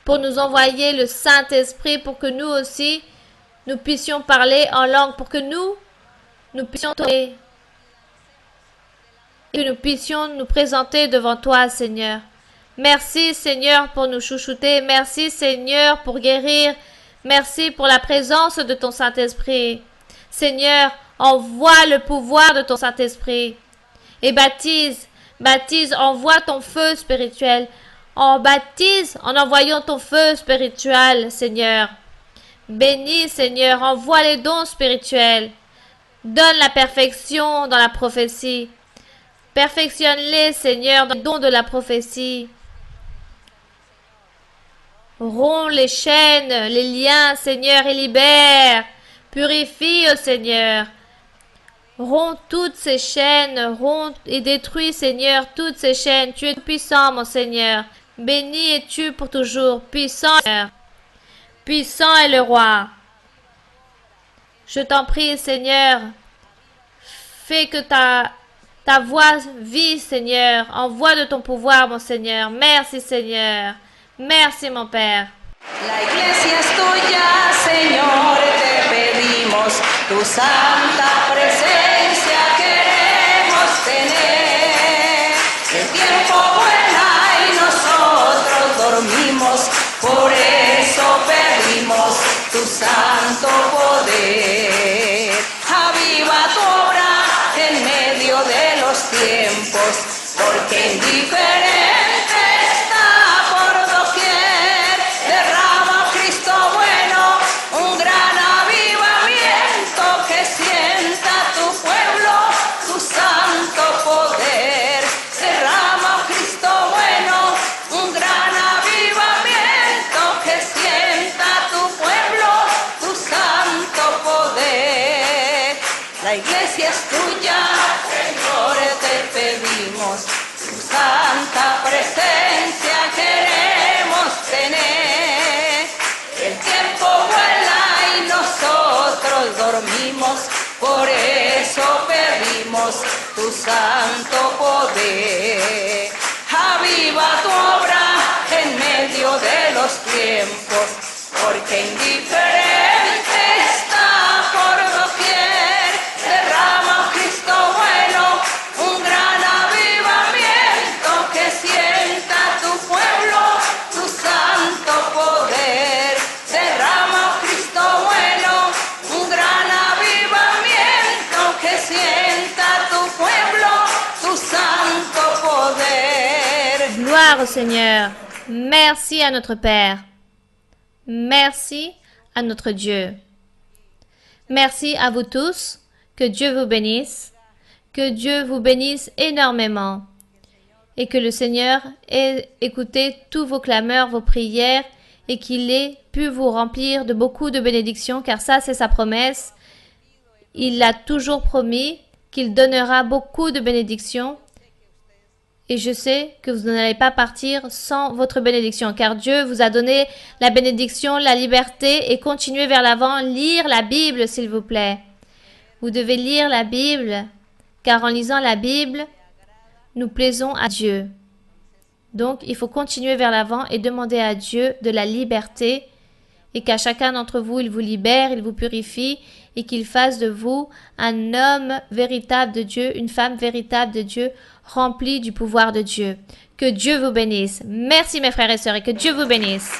Speaker 1: Pour nous envoyer le Saint-Esprit, pour que nous aussi, nous puissions parler en langue, pour que nous puissions parler, que nous puissions nous présenter devant toi, Seigneur. Merci, Seigneur, pour nous chouchouter. Merci, Seigneur, pour guérir. Merci pour la présence de ton Saint-Esprit. Seigneur, envoie le pouvoir de ton Saint-Esprit et baptise, envoie ton feu spirituel. Baptise en envoyant ton feu spirituel, Seigneur. Bénis, Seigneur, envoie les dons spirituels. Donne la perfection dans la prophétie. Perfectionne-les, Seigneur, dans les dons de la prophétie. Romps les chaînes, les liens, Seigneur, et libère. Purifie, ô Seigneur. Romps toutes ces chaînes, romps et détruis, Seigneur, toutes ces chaînes. Tu es puissant, mon Seigneur. Béni es-tu pour toujours. Puissant, Seigneur. Puissant est le roi. Je t'en prie, Seigneur. Fais que ta voix vive, Seigneur. Envoie de ton pouvoir, mon Seigneur. Merci, Seigneur. Merci, mon Père.
Speaker 2: La iglesia es tuya, Señor, te pedimos tu santa presencia queremos tener. El tiempo vuela y nosotros dormimos, por eso pedimos tu santo poder. Aviva tu obra en medio de los tiempos, porque indiferente está por doquier. Derrama, Cristo bueno, un gran avivamiento que sienta tu pueblo, tu santo poder. Derrama, Cristo bueno, un gran avivamiento que sienta tu pueblo, tu santo poder. La iglesia es tuya, Señor, te pedimos tu santa presencia queremos tener. El tiempo vuela y nosotros dormimos, por eso pedimos tu santo poder. Aviva tu obra en medio de los tiempos, porque indiferente está por doquier. Derrama, Cristo bueno, un gran avivamiento que sienta tu pueblo, tu santo poder. Derrama, Cristo bueno, un gran avivamiento que sienta tu pueblo, tu santo poder.
Speaker 1: Gloire au Seigneur. Merci à notre Père. Merci à notre Dieu. Merci à vous tous. Que Dieu vous bénisse. Que Dieu vous bénisse énormément. Et que le Seigneur ait écouté tous vos clameurs, vos prières, et qu'il ait pu vous remplir de beaucoup de bénédictions, car ça, c'est sa promesse. Il l'a toujours promis qu'il donnera beaucoup de bénédictions. Et je sais que vous n'allez pas partir sans votre bénédiction, car Dieu vous a donné la bénédiction, la liberté, et continuez vers l'avant. Lire la Bible, s'il vous plaît. Vous devez lire la Bible, car en lisant la Bible, nous plaisons à Dieu. Donc, il faut continuer vers l'avant et demander à Dieu de la liberté, et qu'à chacun d'entre vous, il vous libère, il vous purifie, et qu'il fasse de vous un homme véritable de Dieu, une femme véritable de Dieu, remplie du pouvoir de Dieu. Que Dieu vous bénisse. Merci mes frères et sœurs, et que Dieu vous bénisse.